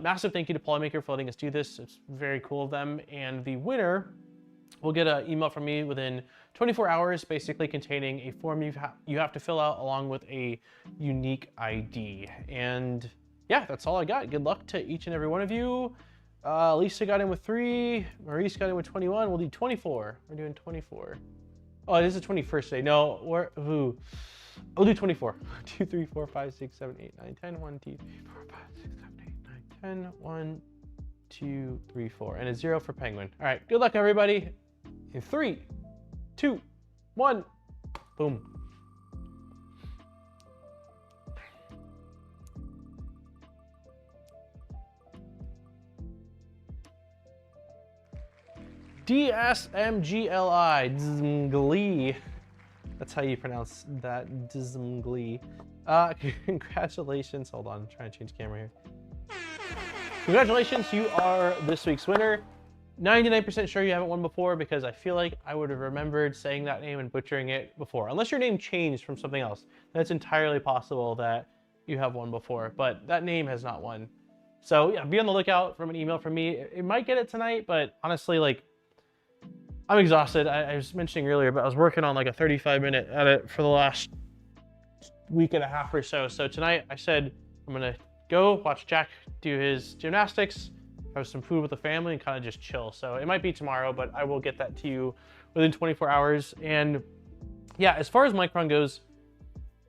Massive thank you to Polymaker for letting us do this. It's very cool of them. And the winner will get an email from me within 24 hours, basically containing a form you have to fill out along with a unique ID. And yeah, that's all I got. Good luck to each and every one of you. Lisa got in with 3, Maurice got in with 21. We'll do 24. We're doing 24. Oh, it is the 21st day. No, I'll do 24. 2, 3, 4, 5, 6, 7, 8, 9, 10. 1, 2, 3, 4, 5, 6, 7, 8, 9, 10. 1, 2, 3, 4. And a 0 for penguin. All right, good luck, everybody. In 3, 2, 1. Boom. DSMGLI, Dzmgli. That's how you pronounce that, Dzmgli. Congratulations. Hold on, I'm trying to change camera here. Congratulations, you are this week's winner. 99% sure you haven't won before because I feel like I would have remembered saying that name and butchering it before. Unless your name changed from something else. Then it's entirely possible that you have won before, but that name has not won. So yeah, be on the lookout from an email from me. It might get it tonight, but honestly, like, I'm exhausted. I was mentioning earlier, but I was working on like a 35-minute edit for the last week and a half or so. So tonight I said I'm gonna go watch Jack do his gymnastics, have some food with the family, and kind of just chill. So it might be tomorrow, but I will get that to you within 24 hours. And yeah, as far as Micron goes,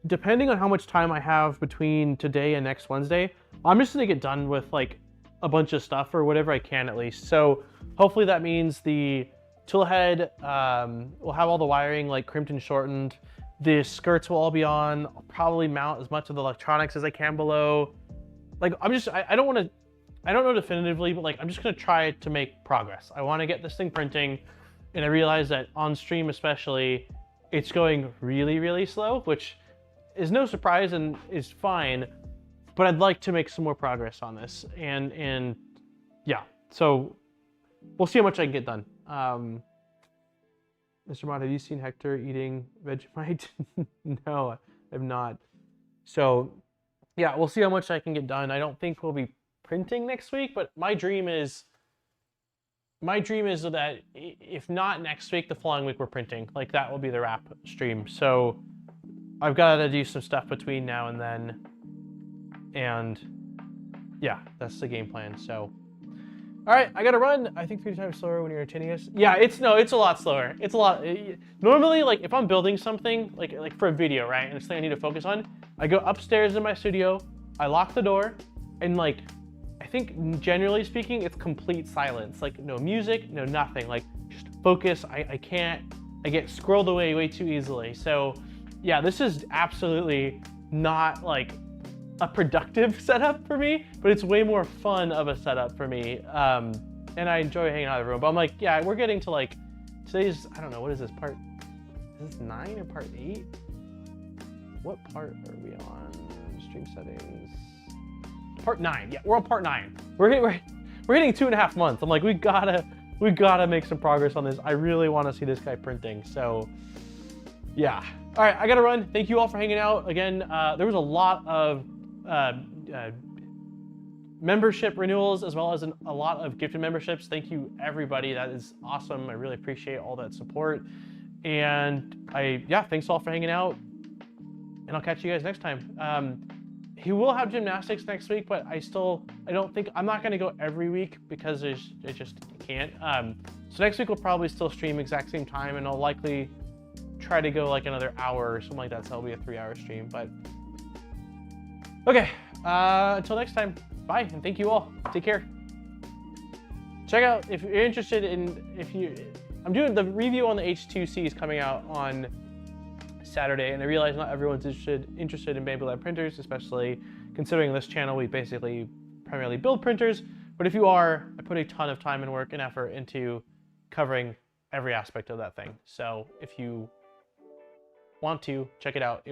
depending on how much time I have between today and next Wednesday, I'm just gonna get done with like a bunch of stuff or whatever I can at least. So hopefully that means the Toolhead will have all the wiring like crimped and shortened. The skirts will all be on. I'll probably mount as much of the electronics as I can below. Like I don't know definitively, but like I'm just gonna try to make progress. I want to get this thing printing, and I realize that on stream especially, it's going really, really slow, which is no surprise and is fine. But I'd like to make some more progress on this, and yeah. So we'll see how much I can get done. Mr. Mod, have you seen Hector eating Vegemite? No, I have not. So yeah, we'll see how much I can get done. I don't think we'll be printing next week, but my dream is that if not next week, the following week we're printing. Like that will be the wrap stream. So I've got to do some stuff between now and then. And yeah, that's the game plan. So all right, I gotta run. I think 3 times slower when you're entertaining us. Yeah, it's a lot slower. It's a lot. Normally, like if I'm building something, like for a video, right, and it's something I need to focus on, I go upstairs in my studio, I lock the door, and like, I think generally speaking, it's complete silence. Like no music, no nothing. Like just focus. I get squirreled away way too easily. So yeah, this is absolutely not like a productive setup for me, but it's way more fun of a setup for me. And I enjoy hanging out in the room. But I'm like, yeah, we're getting to like, today's, I don't know, what is this part? Is this 9 or part 8? What part are we on? Stream settings. Part 9. Yeah, we're on part 9. We're hitting 2.5 months. I'm like, we gotta make some progress on this. I really want to see this guy printing. So yeah. All right, I gotta run. Thank you all for hanging out. Again, there was a lot of membership renewals as well as a lot of gifted memberships. Thank you, everybody. That is awesome. I really appreciate all that support. And thanks all for hanging out. And I'll catch you guys next time. He will have gymnastics next week, but I'm not gonna go every week because I just can't. So next week we'll probably still stream exact same time, and I'll likely try to go like another hour or something like that, so it'll be a 3-hour stream. But okay, until next time, bye, and thank you all. Take care. Check out, if you're interested in, I'm doing the review on the H2Cs coming out on Saturday, and I realize not everyone's interested in Bambu Lab printers, especially considering this channel we basically primarily build printers. But if you are, I put a ton of time and work and effort into covering every aspect of that thing. So if you want to check it out,